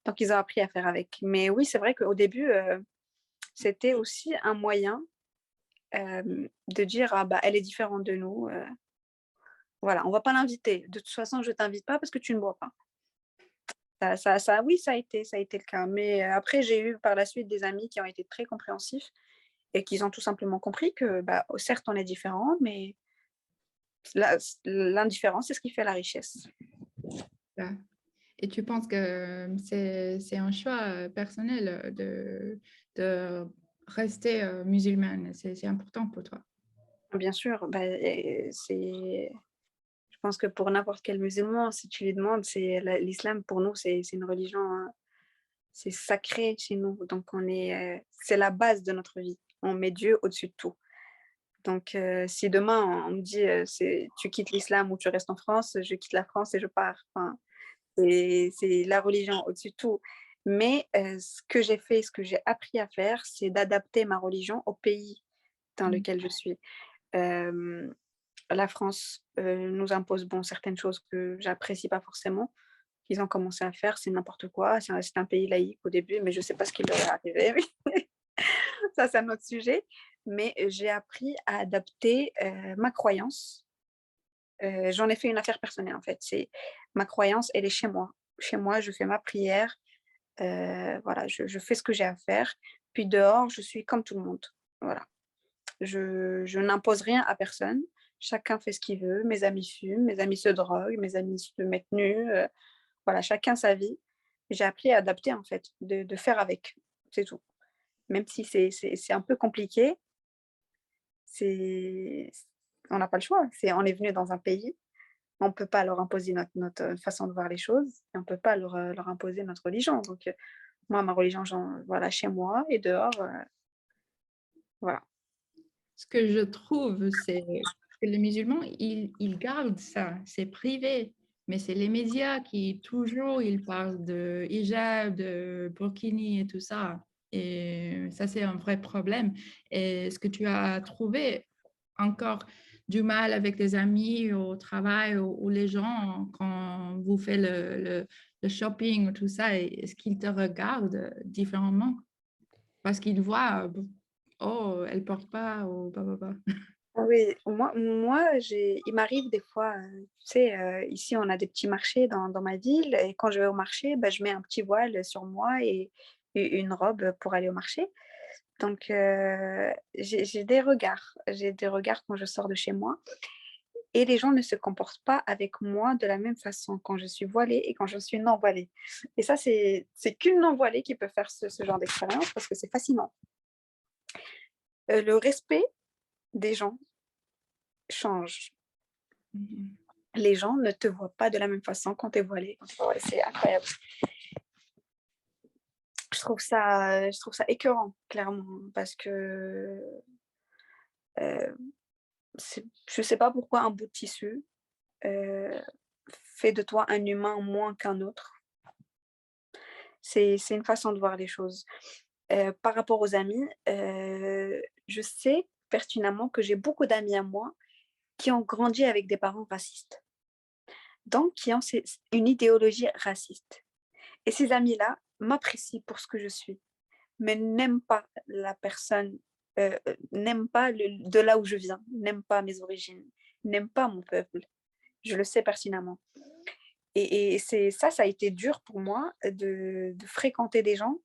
Donc, ils ont appris à faire avec. Mais oui, c'est vrai qu'au début, c'était aussi un moyen de dire, ah bah, elle est différente de nous. Voilà, on ne va pas l'inviter. De toute façon, je ne t'invite pas parce que tu ne bois pas. Oui, ça a été le cas. Mais après, j'ai eu par la suite des amis qui ont été très compréhensifs et qui ont tout simplement compris que, bah, certes, on est différents, mais l'indifférence, c'est ce qui fait la richesse. Ouais. Et tu penses que c'est un choix personnel de rester musulmane, c'est important pour toi? Bien sûr, bah, je pense que pour n'importe quel musulman, si tu lui demandes, l'islam pour nous, c'est une religion, hein, c'est sacré chez nous. Donc, c'est la base de notre vie. On met Dieu au-dessus de tout. Donc, si demain, on me dit tu quittes l'islam ou tu restes en France, je quitte la France et je pars. Enfin, c'est la religion au-dessus de tout. Mais ce que j'ai fait, ce que j'ai appris à faire, c'est d'adapter ma religion au pays dans lequel je suis. La France nous impose certaines choses que j'apprécie pas forcément. Qu'ils ont commencé à faire, c'est n'importe quoi. C'est un pays laïque au début, mais je ne sais pas ce qui leur est arrivé. Ça, c'est un autre sujet. Mais j'ai appris à adapter ma croyance. J'en ai fait une affaire personnelle, en fait. Ma croyance, elle est chez moi. Chez moi, je fais ma prière. Voilà, je fais ce que j'ai à faire. Puis dehors, je suis comme tout le monde. Voilà. Je n'impose rien à personne. Chacun fait ce qu'il veut. Mes amis fument, mes amis se droguent, mes amis se mettent nus. Voilà, chacun sa vie. J'ai appris à adapter, en fait, de faire avec. C'est tout. Même si c'est un peu compliqué, on n'a pas le choix. On est venu dans un pays, on ne peut pas leur imposer notre façon de voir les choses, et on ne peut pas leur imposer notre religion. Donc, moi, ma religion, voilà, chez moi et dehors, voilà. Ce que je trouve, c'est que les musulmans, ils gardent ça, c'est privé. Mais c'est les médias qui, toujours, ils parlent de hijab, de burkini et tout ça. Et ça, c'est un vrai problème. Et ce que tu as trouvé encore du mal avec tes amis au travail ou les gens, quand vous faites le shopping ou tout ça, est-ce qu'ils te regardent différemment? Parce qu'ils voient, oh, elle porte pas, ou bah. Oui, il m'arrive des fois, tu sais, ici, on a des petits marchés dans ma ville et quand je vais au marché, bah, je mets un petit voile sur moi et une robe pour aller au marché. Donc, j'ai des regards. J'ai des regards quand je sors de chez moi et les gens ne se comportent pas avec moi de la même façon quand je suis voilée et quand je suis non voilée. Et ça, c'est qu'une non voilée qui peut faire ce genre d'expérience parce que c'est fascinant. Le respect des gens change. Les gens ne te voient pas de la même façon quand tu es voilée. Ouais, c'est incroyable. Je trouve ça écœurant, clairement, parce que je ne sais pas pourquoi un bout de tissu fait de toi un humain moins qu'un autre. C'est une façon de voir les choses. Par rapport aux amis, je sais pertinemment que j'ai beaucoup d'amis à moi qui ont grandi avec des parents racistes, donc qui ont une idéologie raciste. Et ces amis-là m'apprécient pour ce que je suis, mais n'aiment pas la personne, n'aiment pas de là où je viens, n'aiment pas mes origines, n'aiment pas mon peuple. Je le sais pertinemment. Et ça a été dur pour moi de fréquenter des gens.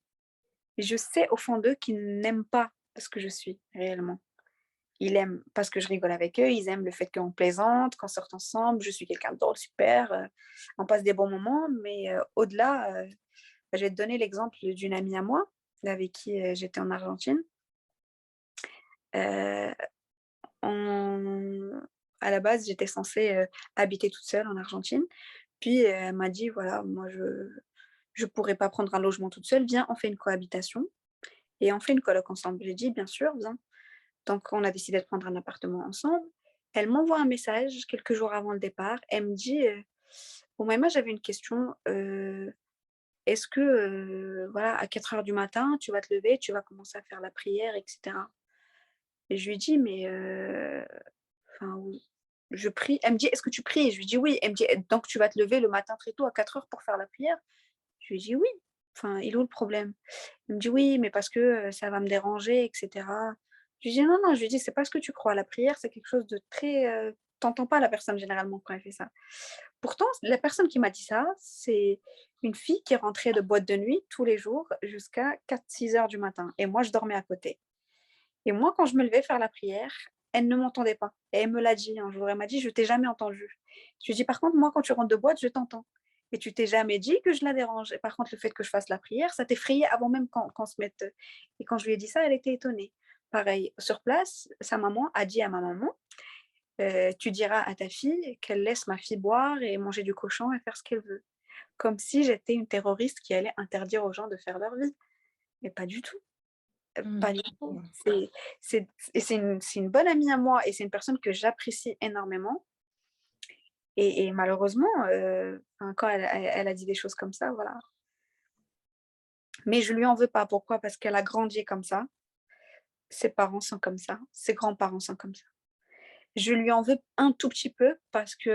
Et je sais au fond d'eux qu'ils n'aiment pas ce que je suis réellement. Ils aiment parce que je rigole avec eux, ils aiment le fait qu'on plaisante, qu'on sorte ensemble, je suis quelqu'un de drôle, super, on passe des bons moments, mais au-delà, je vais te donner l'exemple d'une amie à moi, avec qui j'étais en Argentine. Euh, à la base, j'étais censée habiter toute seule en Argentine. Puis elle m'a dit, voilà, moi je pourrais pas prendre un logement toute seule, viens, on fait une cohabitation et on fait une coloc ensemble. J'ai dit, bien sûr, viens. Donc on a décidé de prendre un appartement ensemble. Elle m'envoie un message quelques jours avant le départ. Elle me dit, bon, moi j'avais une question, est-ce que, voilà, à 4 heures du matin, tu vas te lever, tu vas commencer à faire la prière, etc. Et je lui dis, mais oui, je prie. Elle me dit, est-ce que tu pries? Je lui dis oui. Elle me dit, donc tu vas te lever le matin très tôt à 4 heures pour faire la prière? Je lui dis oui. Il est où le problème? Elle me dit oui, mais parce que ça va me déranger, etc. Je lui dis non, non, je lui dis, c'est pas ce que tu crois. La prière, c'est quelque chose de très. T'entends pas la personne généralement quand elle fait ça. Pourtant, la personne qui m'a dit ça, c'est une fille qui rentrait de boîte de nuit tous les jours jusqu'à 4-6 heures du matin. Et moi, je dormais à côté. Et moi, quand je me levais faire la prière, elle ne m'entendait pas. Et elle me l'a dit un jour. Elle m'a dit, je t'ai jamais entendu. Je lui ai dit, par contre, moi, quand tu rentres de boîte, je t'entends. Et tu t'es jamais dit que je la dérange. Et par contre, le fait que je fasse la prière, ça t'effrayait avant même qu'on se mette. Et quand je lui ai dit ça, elle était étonnée. Pareil, sur place, sa maman a dit à ma maman, tu diras à ta fille qu'elle laisse ma fille boire et manger du cochon et faire ce qu'elle veut. Comme si j'étais une terroriste qui allait interdire aux gens de faire leur vie. Mais pas du tout. Pas du tout. C'est une bonne amie à moi et c'est une personne que j'apprécie énormément. Et malheureusement, quand elle a dit des choses comme ça, voilà. Mais je lui en veux pas. Pourquoi? Parce qu'elle a grandi comme ça. Ses parents sont comme ça. Ses grands-parents sont comme ça. Je lui en veux un tout petit peu parce que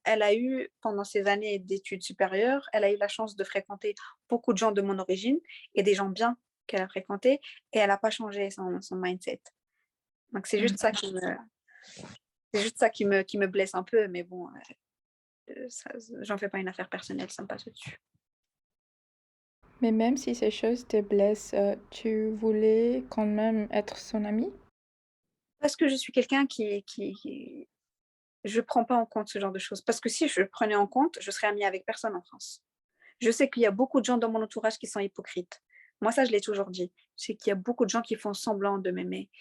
elle a eu, pendant ses années d'études supérieures, elle a eu la chance de fréquenter beaucoup de gens de mon origine et des gens bien qu'elle a fréquentés et elle n'a pas changé son mindset. Donc c'est juste ça qui me blesse un peu, mais bon, j'en fais pas une affaire personnelle, ça me passe au-dessus. Mais même si ces choses te blessent, tu voulais quand même être son amie? Parce que je suis quelqu'un qui je prends pas en compte ce genre de choses. Parce que si je prenais en compte, je serais amie avec personne en France. Je sais qu'il y a beaucoup de gens dans mon entourage qui sont hypocrites. Moi, ça, je l'ai toujours dit. Je sais qu'il y a beaucoup de gens qui font semblant de m'aimer,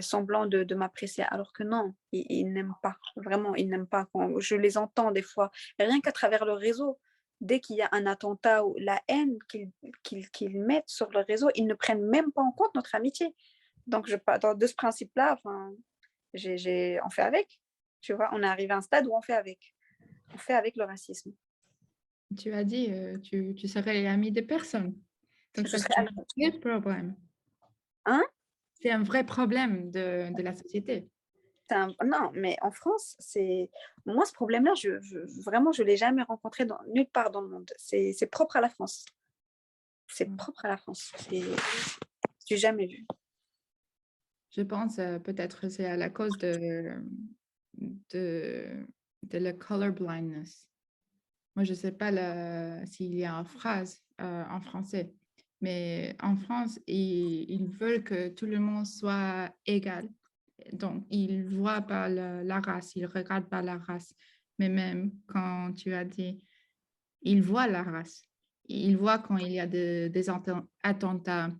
semblant de m'apprécier, alors que non, ils n'aiment pas. Vraiment, ils n'aiment pas. Quand je les entends des fois, rien qu'à travers le réseau. Dès qu'il y a un attentat ou la haine qu'ils mettent sur le réseau, ils ne prennent même pas en compte notre amitié. Donc, de ce principe-là, on fait avec. Tu vois, on est arrivé à un stade où on fait avec. On fait avec le racisme. Tu as dit tu serais amie de personne. Donc, c'est un vrai problème. Hein? C'est un vrai problème de la société. Non, mais en France, moi, ce problème-là, vraiment, je ne l'ai jamais rencontré nulle part dans le monde. C'est propre à la France. C'est propre à la France. Je n'ai jamais vu. Je pense peut-être c'est à la cause de la color blindness. Moi, je ne sais pas s'il y a une phrase en français, mais en France, ils veulent que tout le monde soit égal. Donc, ils ne voient pas la race, ils ne regardent pas la race. Mais même quand tu as dit, ils voient la race. Ils voient quand il y a des attentats.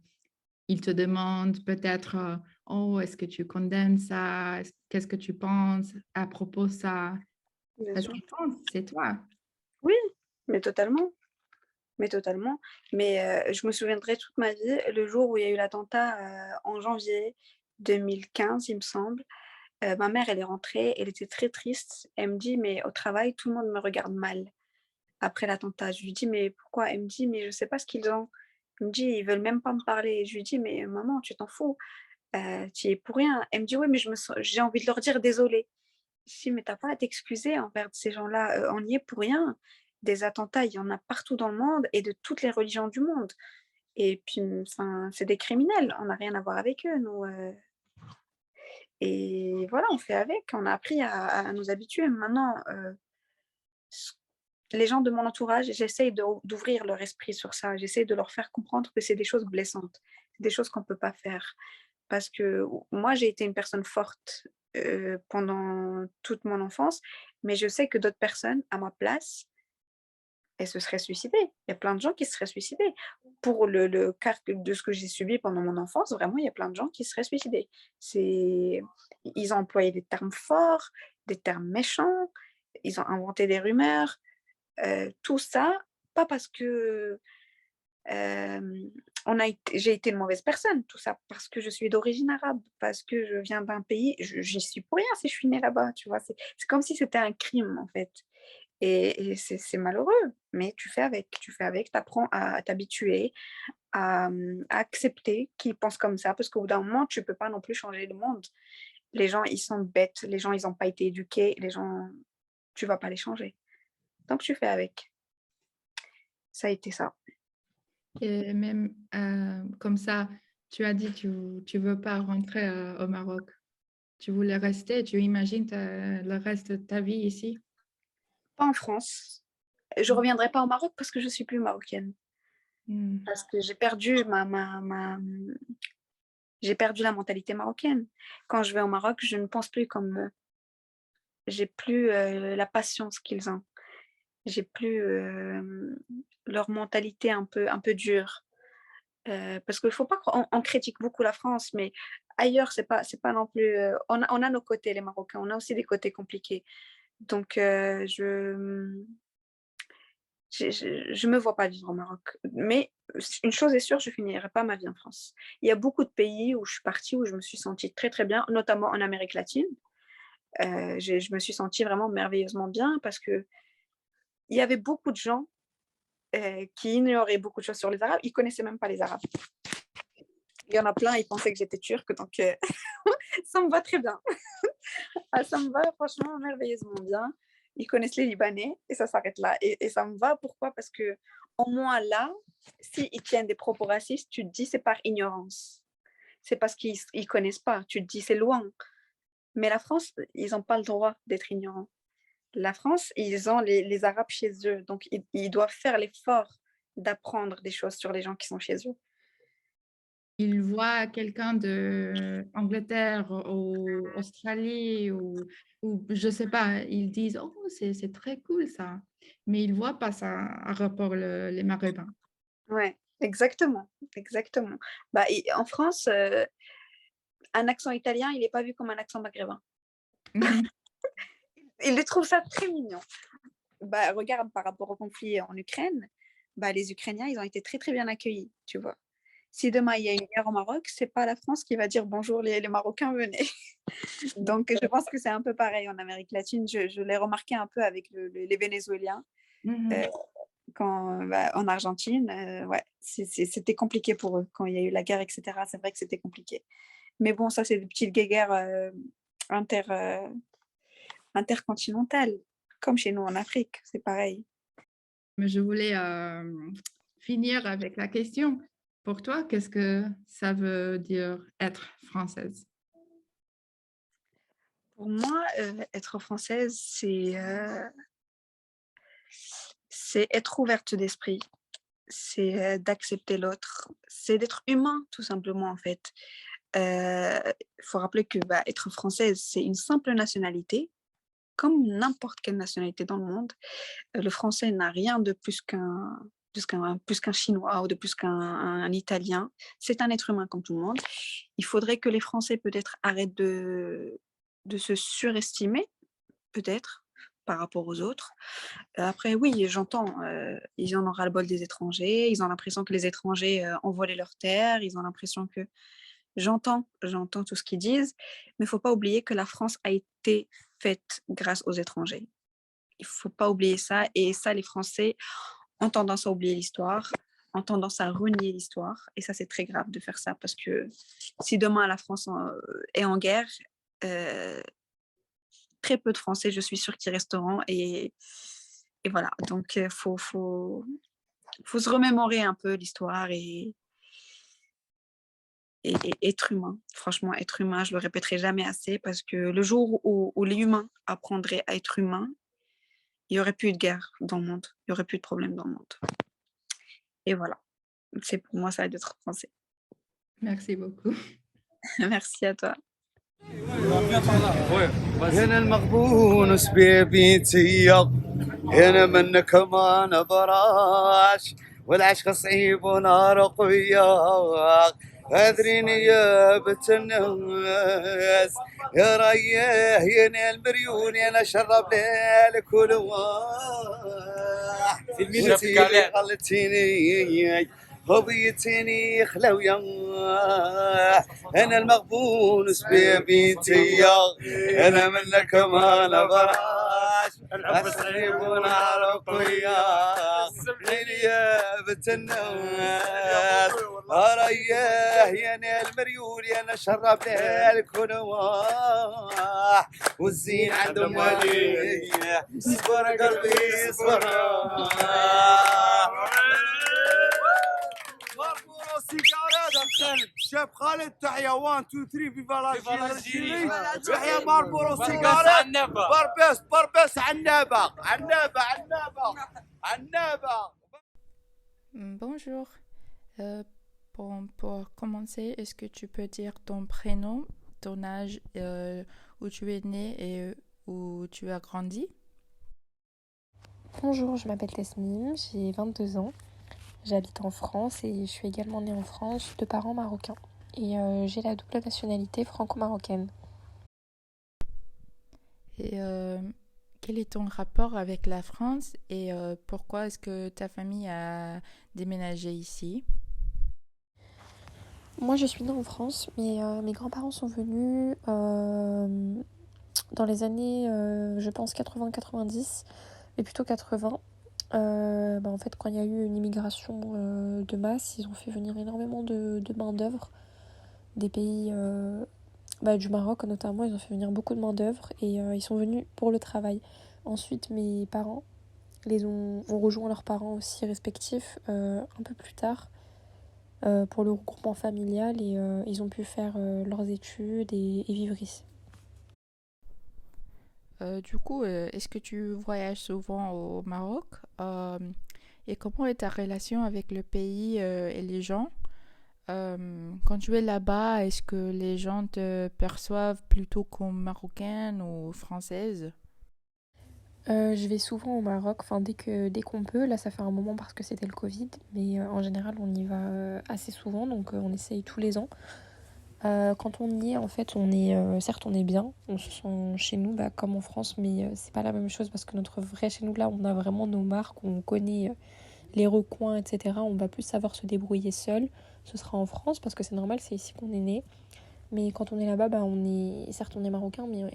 Ils te demandent peut-être, oh, est-ce que tu condamnes ça? Qu'est-ce que tu penses à propos de ça? Parce qu'ils pensent, c'est toi. Oui, mais totalement. Mais totalement. Mais je me souviendrai toute ma vie, le jour où il y a eu l'attentat en janvier 2015, il me semble. Ma mère, elle est rentrée, elle était très triste. Elle me dit: «Mais au travail, tout le monde me regarde mal après l'attentat». Je lui dis: «Mais pourquoi?» Elle me dit: «Mais je sais pas ce qu'ils ont». Elle me dit: «Ils veulent même pas me parler». Je lui dis: «Mais maman, tu t'en fous, tu y es pour rien». Elle me dit: «Oui, mais j'ai envie de leur dire désolée». Je dis: «Mais tu pas à t'excuser envers ces gens-là, on y est pour rien. Des attentats, il y en a partout dans le monde et de toutes les religions du monde et puis, enfin, c'est des criminels, on n'a rien à voir avec eux, nous, et voilà, on fait avec, on a appris à nous habituer. Maintenant, s les gens de mon entourage, j'essaye d'ouvrir leur esprit sur ça. J'essaye de leur faire comprendre que c'est des choses blessantes, c'est des choses qu'on ne peut pas faire. Parce que moi, j'ai été une personne forte, pendant toute mon enfance, mais je sais que d'autres personnes, à ma place, elles se seraient suicidées. Il y a plein de gens qui se seraient suicidés. Pour le cas de ce que j'ai subi pendant mon enfance, vraiment, il y a plein de gens qui se seraient suicidés. C'est Ils ont employé des termes forts, des termes méchants, ils ont inventé des rumeurs, tout ça, pas parce que, j'ai été une mauvaise personne, tout ça parce que je suis d'origine arabe, parce que je viens d'un pays j'y suis pour rien si je suis née là-bas, tu vois? C'est comme si c'était un crime, en fait. Et c'est malheureux, mais tu fais avec, tu apprends à t'habituer, à accepter qu'ils pensent comme ça, parce qu'au bout d'un moment, tu peux pas non plus changer le monde. Les gens, ils sont bêtes, les gens, ils ont pas été éduqués, les gens, tu vas pas les changer. Donc tu fais avec. Ça a été ça. Et même comme ça, tu as dit tu veux pas rentrer au Maroc. Tu voulais rester, tu imagines le reste de ta vie ici? Pas en France. Je reviendrai pas au Maroc parce que je suis plus marocaine. Mm. Parce que j'ai perdu j'ai perdu la mentalité marocaine. Quand je vais au Maroc, je ne pense plus comme eux. J'ai plus la patience qu'ils ont. J'ai plus leur mentalité un peu dure. Parce qu'il faut pas qu'on critique beaucoup la France, mais ailleurs, c'est pas non plus. On a nos côtés, les Marocains, on a aussi des côtés compliqués. Donc, je me vois pas vivre au Maroc. Mais une chose est sûre, je finirai pas ma vie en France. Il y a beaucoup de pays où je suis partie, où je me suis sentie très très bien, notamment en Amérique latine. Je me suis sentie vraiment merveilleusement bien parce que il y avait beaucoup de gens qui ignoraient beaucoup de choses sur les Arabes. Ils connaissaient même pas les Arabes. Il y en a plein, ils pensaient que j'étais turque, donc ça me va très bien. Ah, ça me va franchement merveilleusement bien. Ils connaissent les Libanais et ça s'arrête là. Et ça me va, pourquoi? Parce que au moins là, s'ils tiennent des propos racistes, tu te dis c'est par ignorance. C'est parce qu'ils ne connaissent pas. Tu te dis c'est loin. Mais la France, ils n'ont pas le droit d'être ignorants. La France, ils ont les Arabes chez eux. Donc, ils doivent faire l'effort d'apprendre des choses sur les gens qui sont chez eux. Ils voient quelqu'un de Angleterre ou Australie ou je sais pas, ils disent oh c'est très cool ça, mais ils voient pas ça à rapport les Maghrébins. Ouais, exactement, exactement. Bah, en France, un accent italien, il n'est pas vu comme un accent maghrébin. Ils trouvent ça très mignon. Bah, regarde, par rapport au conflit en Ukraine, bah, les Ukrainiens, ils ont été très, très bien accueillis, tu vois. Si demain, il y a une guerre au Maroc, c'est pas la France qui va dire bonjour, les Marocains, venez. Donc, je pense que c'est un peu pareil en Amérique latine. Je l'ai remarqué un peu avec les Vénézuéliens. Bah, en Argentine, ouais, c'était compliqué pour eux. Quand il y a eu la guerre, etc., c'est vrai que c'était compliqué. Mais bon, ça, c'est des petites guéguerres intercontinentales, comme chez nous en Afrique, c'est pareil. Mais je voulais finir avec la question. Pour toi, qu'est-ce que ça veut dire être française? Pour moi, être française, c'est être ouverte d'esprit, c'est d'accepter l'autre, c'est d'être humain, tout simplement, en fait. Il faut rappeler que bah, être française, c'est une simple nationalité, comme n'importe quelle nationalité dans le monde. Le français n'a rien de plus qu'un Chinois ou de plus qu'un Italien. C'est un être humain comme tout le monde. Il faudrait que les Français peut-être arrêtent de se surestimer, peut-être, par rapport aux autres. Après, oui, j'entends, ils en ont ras-le-bol des étrangers, ils ont l'impression que les étrangers ont volé leurs terres, ils ont l'impression que J'entends tout ce qu'ils disent, mais il faut pas oublier que la France a été faite grâce aux étrangers. Il faut pas oublier ça et ça, les Français ont tendance à oublier l'histoire, ont tendance à renier l'histoire et ça, c'est très grave de faire ça parce que si demain la France est en guerre, très peu de Français, je suis sûre, qui resteront et voilà. Donc, faut se remémorer un peu l'histoire et être humain. Franchement, être humain, je le répéterai jamais assez parce que le jour où les humains apprendraient à être humains, il y aurait plus de guerre dans le monde, il y aurait plus de problèmes dans le monde. Et voilà, c'est pour moi ça d'être français. Merci beaucoup. Merci à toi. هنا المغبون سبيبيتي هنا منك ما نبراش والعشق صعيب ونار قوية أدريني يا بت الناس يا رياه يا المريون يا شرب ليلك ولواح وانتي غلتيني هويتيني خلويا انا المغبون سبيبيتي انا منك ما نبراش العب ونار قويا يا بنت الناس رياه يا المريول يا شرب ليلك ونواح والزين عندهم ولي صبر قلبي صبر شاب خالد تحيا 1 2 3 فيفا الجيري يحيى ماربورو سيجارات بربس عنابه. Bonjour. Pour commencer, est-ce que tu peux dire ton prénom, ton âge, où tu es né et où tu as grandi? Bonjour, je m'appelle Tesmim, j'ai 22 ans. J'habite en France et je suis également née en France de parents marocains. Et j'ai la double nationalité franco-marocaine. Et quel est ton rapport avec la France et pourquoi est-ce que ta famille a déménagé ici? Moi, je suis née en France, mais mes grands-parents sont venus dans les années, je pense, 80-90, mais plutôt 80. En fait, quand il y a eu une immigration de masse, ils ont fait venir énormément de main-d'œuvre des pays du Maroc notamment. Ils ont fait venir beaucoup de main-d'œuvre et ils sont venus pour le travail. Ensuite, mes parents ont rejoint leurs parents aussi respectifs un peu plus tard pour le regroupement familial et ils ont pu faire leurs études et vivre ici. Du coup, est-ce que tu voyages souvent au Maroc? Et comment est ta relation avec le pays et les gens? Quand tu es là-bas, est-ce que les gens te perçoivent plutôt comme marocaine ou française? Je vais souvent au Maroc, dès qu'on peut. Là, ça fait un moment parce que c'était le Covid, mais en général, on y va assez souvent, donc on essaye tous les ans. Quand on y est, en fait, certes on est bien, on se sent chez nous comme en France, mais c'est pas la même chose parce que notre vrai chez nous là, on a vraiment nos marques, on connaît les recoins, etc. On va plus savoir se débrouiller seul. Ce sera en France parce que c'est normal, c'est ici qu'on est né. Mais quand on est là-bas, certes on est marocain, mais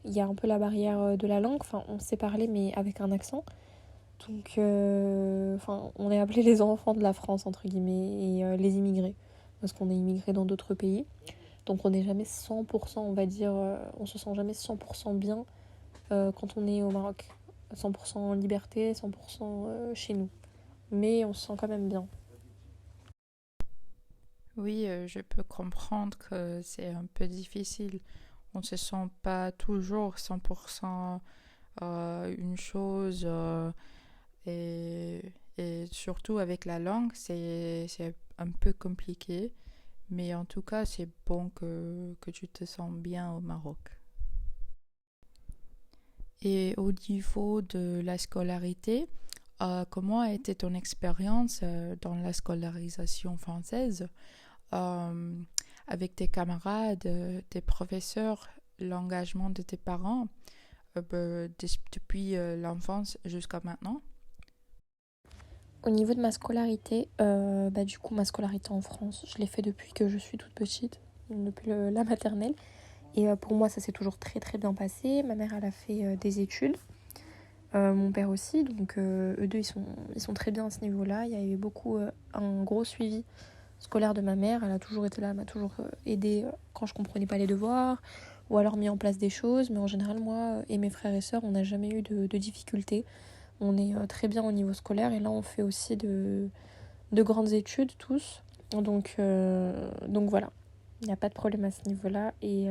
il y a un peu la barrière de la langue. On sait parler mais avec un accent. Donc on est appelés les enfants de la France entre guillemets et les immigrés. Parce qu'on est immigré dans d'autres pays. Donc on n'est jamais 100%, on va dire, on se sent jamais 100% bien quand on est au Maroc. 100% en liberté, 100% chez nous. Mais on se sent quand même bien. Oui, je peux comprendre que c'est un peu difficile. On ne se sent pas toujours 100% une chose et surtout avec la langue, c'est un peu compliqué, mais en tout cas, c'est bon que tu te sens bien au Maroc. Et au niveau de la scolarité, comment a été ton expérience dans la scolarisation française avec tes camarades, tes professeurs, l'engagement de tes parents depuis l'enfance jusqu'à maintenant? Au niveau de ma scolarité, ma scolarité en France, je l'ai fait depuis que je suis toute petite. depuis la maternelle. Et pour moi, ça s'est toujours très très bien passé. Ma mère, elle a fait des études. Mon père aussi. Donc eux deux, ils sont très bien à ce niveau-là. Il y a eu un gros suivi scolaire de ma mère. Elle a toujours été là, elle m'a toujours aidée quand je comprenais pas les devoirs. Ou alors mis en place des choses. Mais en général, moi et mes frères et sœurs, on n'a jamais eu de difficultés. On est très bien au niveau scolaire. Et là, on fait aussi de grandes études tous. Donc voilà. Il n'y a pas de problème à ce niveau-là et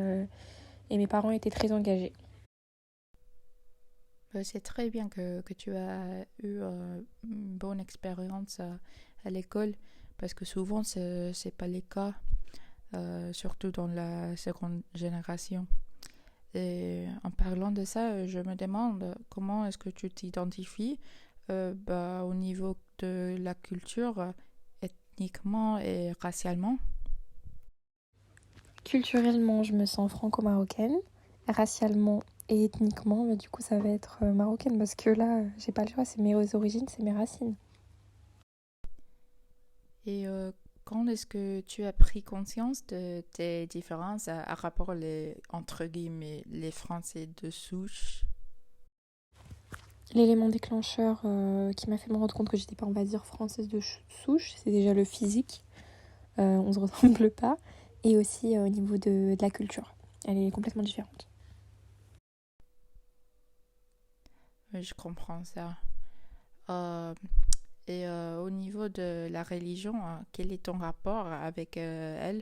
mes parents étaient très engagés. C'est très bien que tu as eu une bonne expérience à l'école parce que souvent c'est pas le cas, surtout dans la seconde génération. Et en parlant de ça, je me demande comment est-ce que tu t'identifies au niveau de la culture ethniquement et racialement. Culturellement, je me sens franco-marocaine. Racialement et ethniquement, mais du coup, ça va être marocaine parce que là, j'ai pas le choix, c'est mes origines, c'est mes racines. Et quand est-ce que tu as pris conscience de tes différences à rapport entre guillemets, les Français de souche? L'élément déclencheur qui m'a fait me rendre compte que j'étais pas, on va dire, française de souche, c'est déjà le physique. On se ressemble pas. Et aussi au niveau de la culture. Elle est complètement différente. Oui, je comprends ça. Et au niveau de la religion, quel est ton rapport avec elle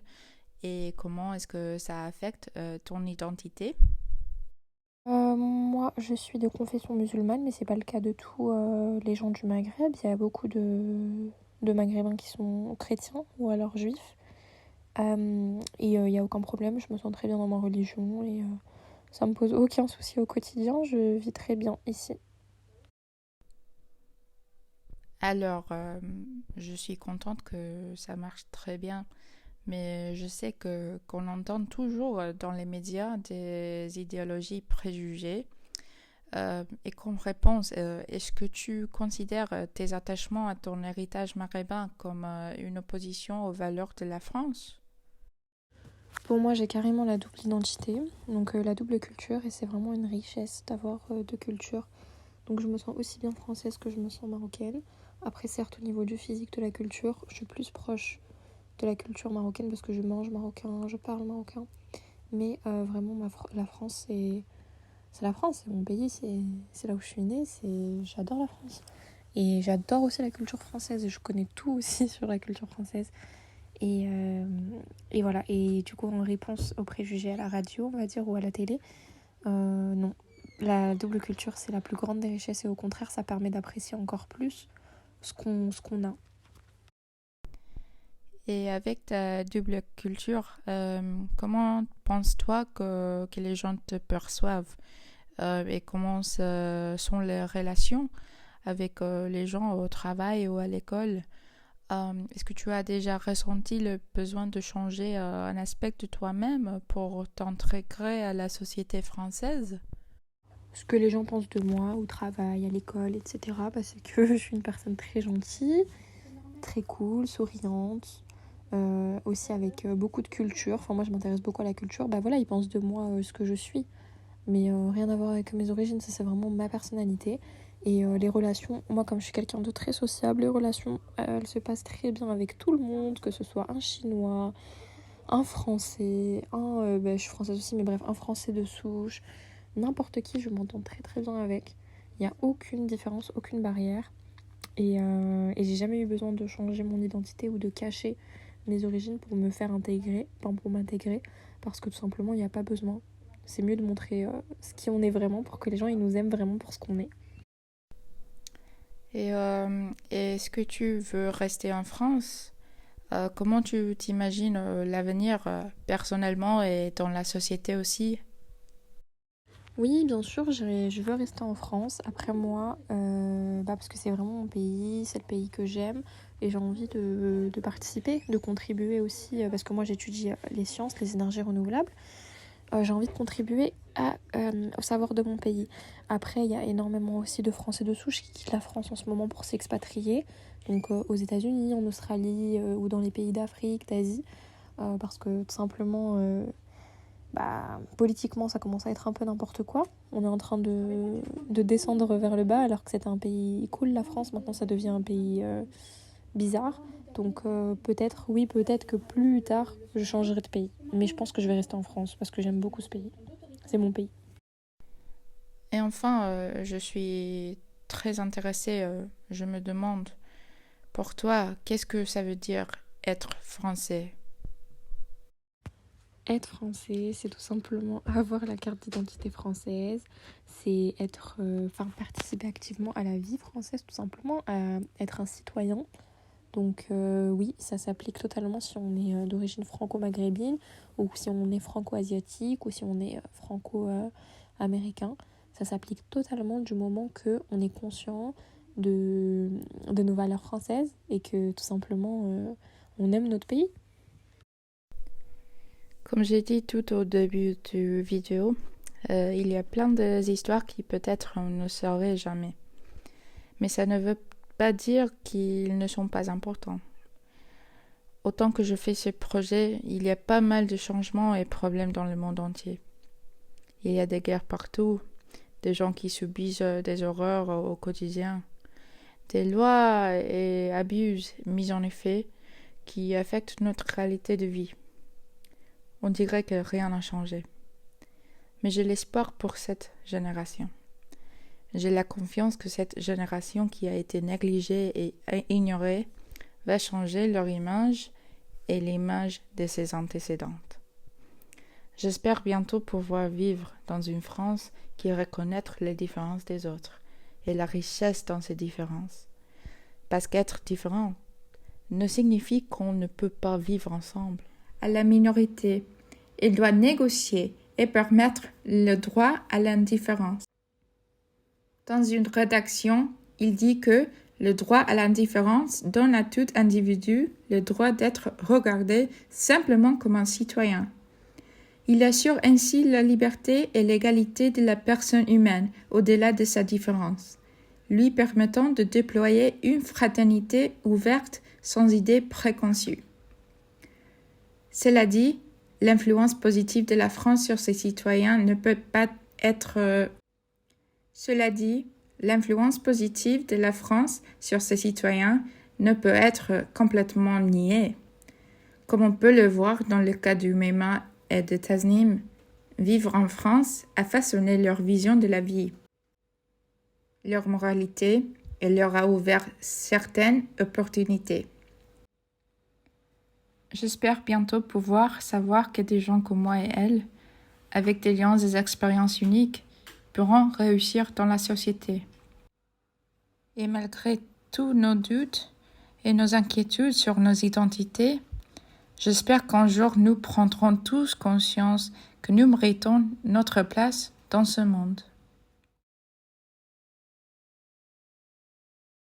et comment est-ce que ça affecte ton identité? Moi, je suis de confession musulmane, mais c'est pas le cas de tous les gens du Maghreb. Il y a beaucoup de Maghrébins qui sont chrétiens ou alors juifs. Et il n'y a aucun problème, je me sens très bien dans ma religion et ça me pose aucun souci au quotidien, je vis très bien ici. Alors, je suis contente que ça marche très bien, mais je sais qu'on entend toujours dans les médias des idéologies préjugées. Et comme réponse, est-ce que tu considères tes attachements à ton héritage maghrébin comme une opposition aux valeurs de la France? Pour moi, j'ai carrément la double identité, donc la double culture, et c'est vraiment une richesse d'avoir deux cultures. Donc je me sens aussi bien française que je me sens marocaine. Après, certes, au niveau du physique, de la culture, je suis plus proche de la culture marocaine parce que je mange marocain, je parle marocain. Mais vraiment, la France, c'est la France, c'est mon pays, c'est là où je suis née, j'adore la France. Et j'adore aussi la culture française, et je connais tout aussi sur la culture française. Et voilà, et du coup en réponse aux préjugés à la radio, on va dire, ou à la télé, non. La double culture, c'est la plus grande des richesses et au contraire, ça permet d'apprécier encore plus ce qu'on a. Et avec ta double culture, comment penses-toi que les gens te perçoivent et comment sont les relations avec les gens au travail ou à l'école? Est-ce que tu as déjà ressenti le besoin de changer un aspect de toi-même pour t'intégrer à la société française? Ce que les gens pensent de moi au travail, à l'école, etc. C'est que je suis une personne très gentille, très cool, souriante, aussi avec beaucoup de culture. Enfin, moi, je m'intéresse beaucoup à la culture. Voilà, ils pensent de moi ce que je suis. Mais rien à voir avec mes origines, ça c'est vraiment ma personnalité. Et les relations, moi comme je suis quelqu'un de très sociable, les relations, elles se passent très bien avec tout le monde, que ce soit un Chinois, un Français, je suis française aussi, mais bref, un Français de souche, n'importe qui, je m'entends très très bien avec. Il n'y a aucune différence, aucune barrière. Et j'ai jamais eu besoin de changer mon identité ou de cacher mes origines pour me faire intégrer, enfin pour m'intégrer, parce que tout simplement, il n'y a pas besoin. C'est mieux de montrer ce qui on est vraiment pour que les gens ils nous aiment vraiment pour ce qu'on est. Et est-ce que tu veux rester en France? Comment tu t'imagines l'avenir personnellement et dans la société aussi? Oui, bien sûr, je veux rester en France. Après moi, parce que c'est vraiment mon pays, c'est le pays que j'aime et j'ai envie de participer, de contribuer aussi, parce que moi j'étudie les sciences, les énergies renouvelables. J'ai envie de contribuer au savoir de mon pays. Après, il y a énormément aussi de Français de souche qui quittent la France en ce moment pour s'expatrier. Donc aux États-Unis, en Australie ou dans les pays d'Afrique, d'Asie. parce que tout simplement, politiquement, ça commence à être un peu n'importe quoi. On est en train de descendre vers le bas, alors que c'était un pays cool, la France. Maintenant, ça devient un pays bizarre. Donc peut-être que plus tard, je changerai de pays. Mais je pense que je vais rester en France, parce que j'aime beaucoup ce pays. C'est mon pays. Et enfin, je suis très intéressée, je me demande, pour toi, qu'est-ce que ça veut dire être français ? Être français, c'est tout simplement avoir la carte d'identité française, c'est participer activement à la vie française, tout simplement, à être un citoyen. Donc oui, ça s'applique totalement si on est d'origine franco-maghrébine, ou si on est franco-asiatique, ou si on est franco-américain. Ça s'applique totalement du moment qu'on est conscient de nos valeurs françaises et que tout simplement on aime notre pays. Comme j'ai dit tout au début du vidéo, il y a plein d'histoires qui peut-être on ne saurait jamais. Mais ça ne veut pas dire qu'ils ne sont pas importants. Autant que je fais ce projet, il y a pas mal de changements et problèmes dans le monde entier. Il y a des guerres partout, des gens qui subissent des horreurs au quotidien, des lois et abus mis en effet qui affectent notre qualité de vie. On dirait que rien n'a changé. Mais j'ai l'espoir pour cette génération. J'ai la confiance que cette génération qui a été négligée et ignorée va changer leur image et l'image de ses antécédentes. J'espère bientôt pouvoir vivre dans une France qui reconnaît les différences des autres et la richesse dans ces différences. Parce qu'être différent ne signifie qu'on ne peut pas vivre ensemble. À la minorité, il doit négocier et permettre le droit à l'indifférence. Dans une rédaction, il dit que le droit à l'indifférence donne à tout individu le droit d'être regardé simplement comme un citoyen. Il assure ainsi la liberté et l'égalité de la personne humaine au-delà de sa différence, lui permettant de déployer une fraternité ouverte sans idées préconçues. Cela dit, l'influence positive de la France sur ses citoyens ne peut pas être... l'influence positive de la France sur ses citoyens ne peut être complètement niée. Comme on peut le voir dans le cas du Meima et de Tasnim, vivre en France a façonné leur vision de la vie, leur moralité et leur a ouvert certaines opportunités. J'espère bientôt pouvoir savoir que des gens comme moi et elle, avec des liens et des expériences uniques, pourront réussir dans la société. Et malgré tous nos doutes et nos inquiétudes sur nos identités, j'espère qu'un jour nous prendrons tous conscience que nous méritons notre place dans ce monde.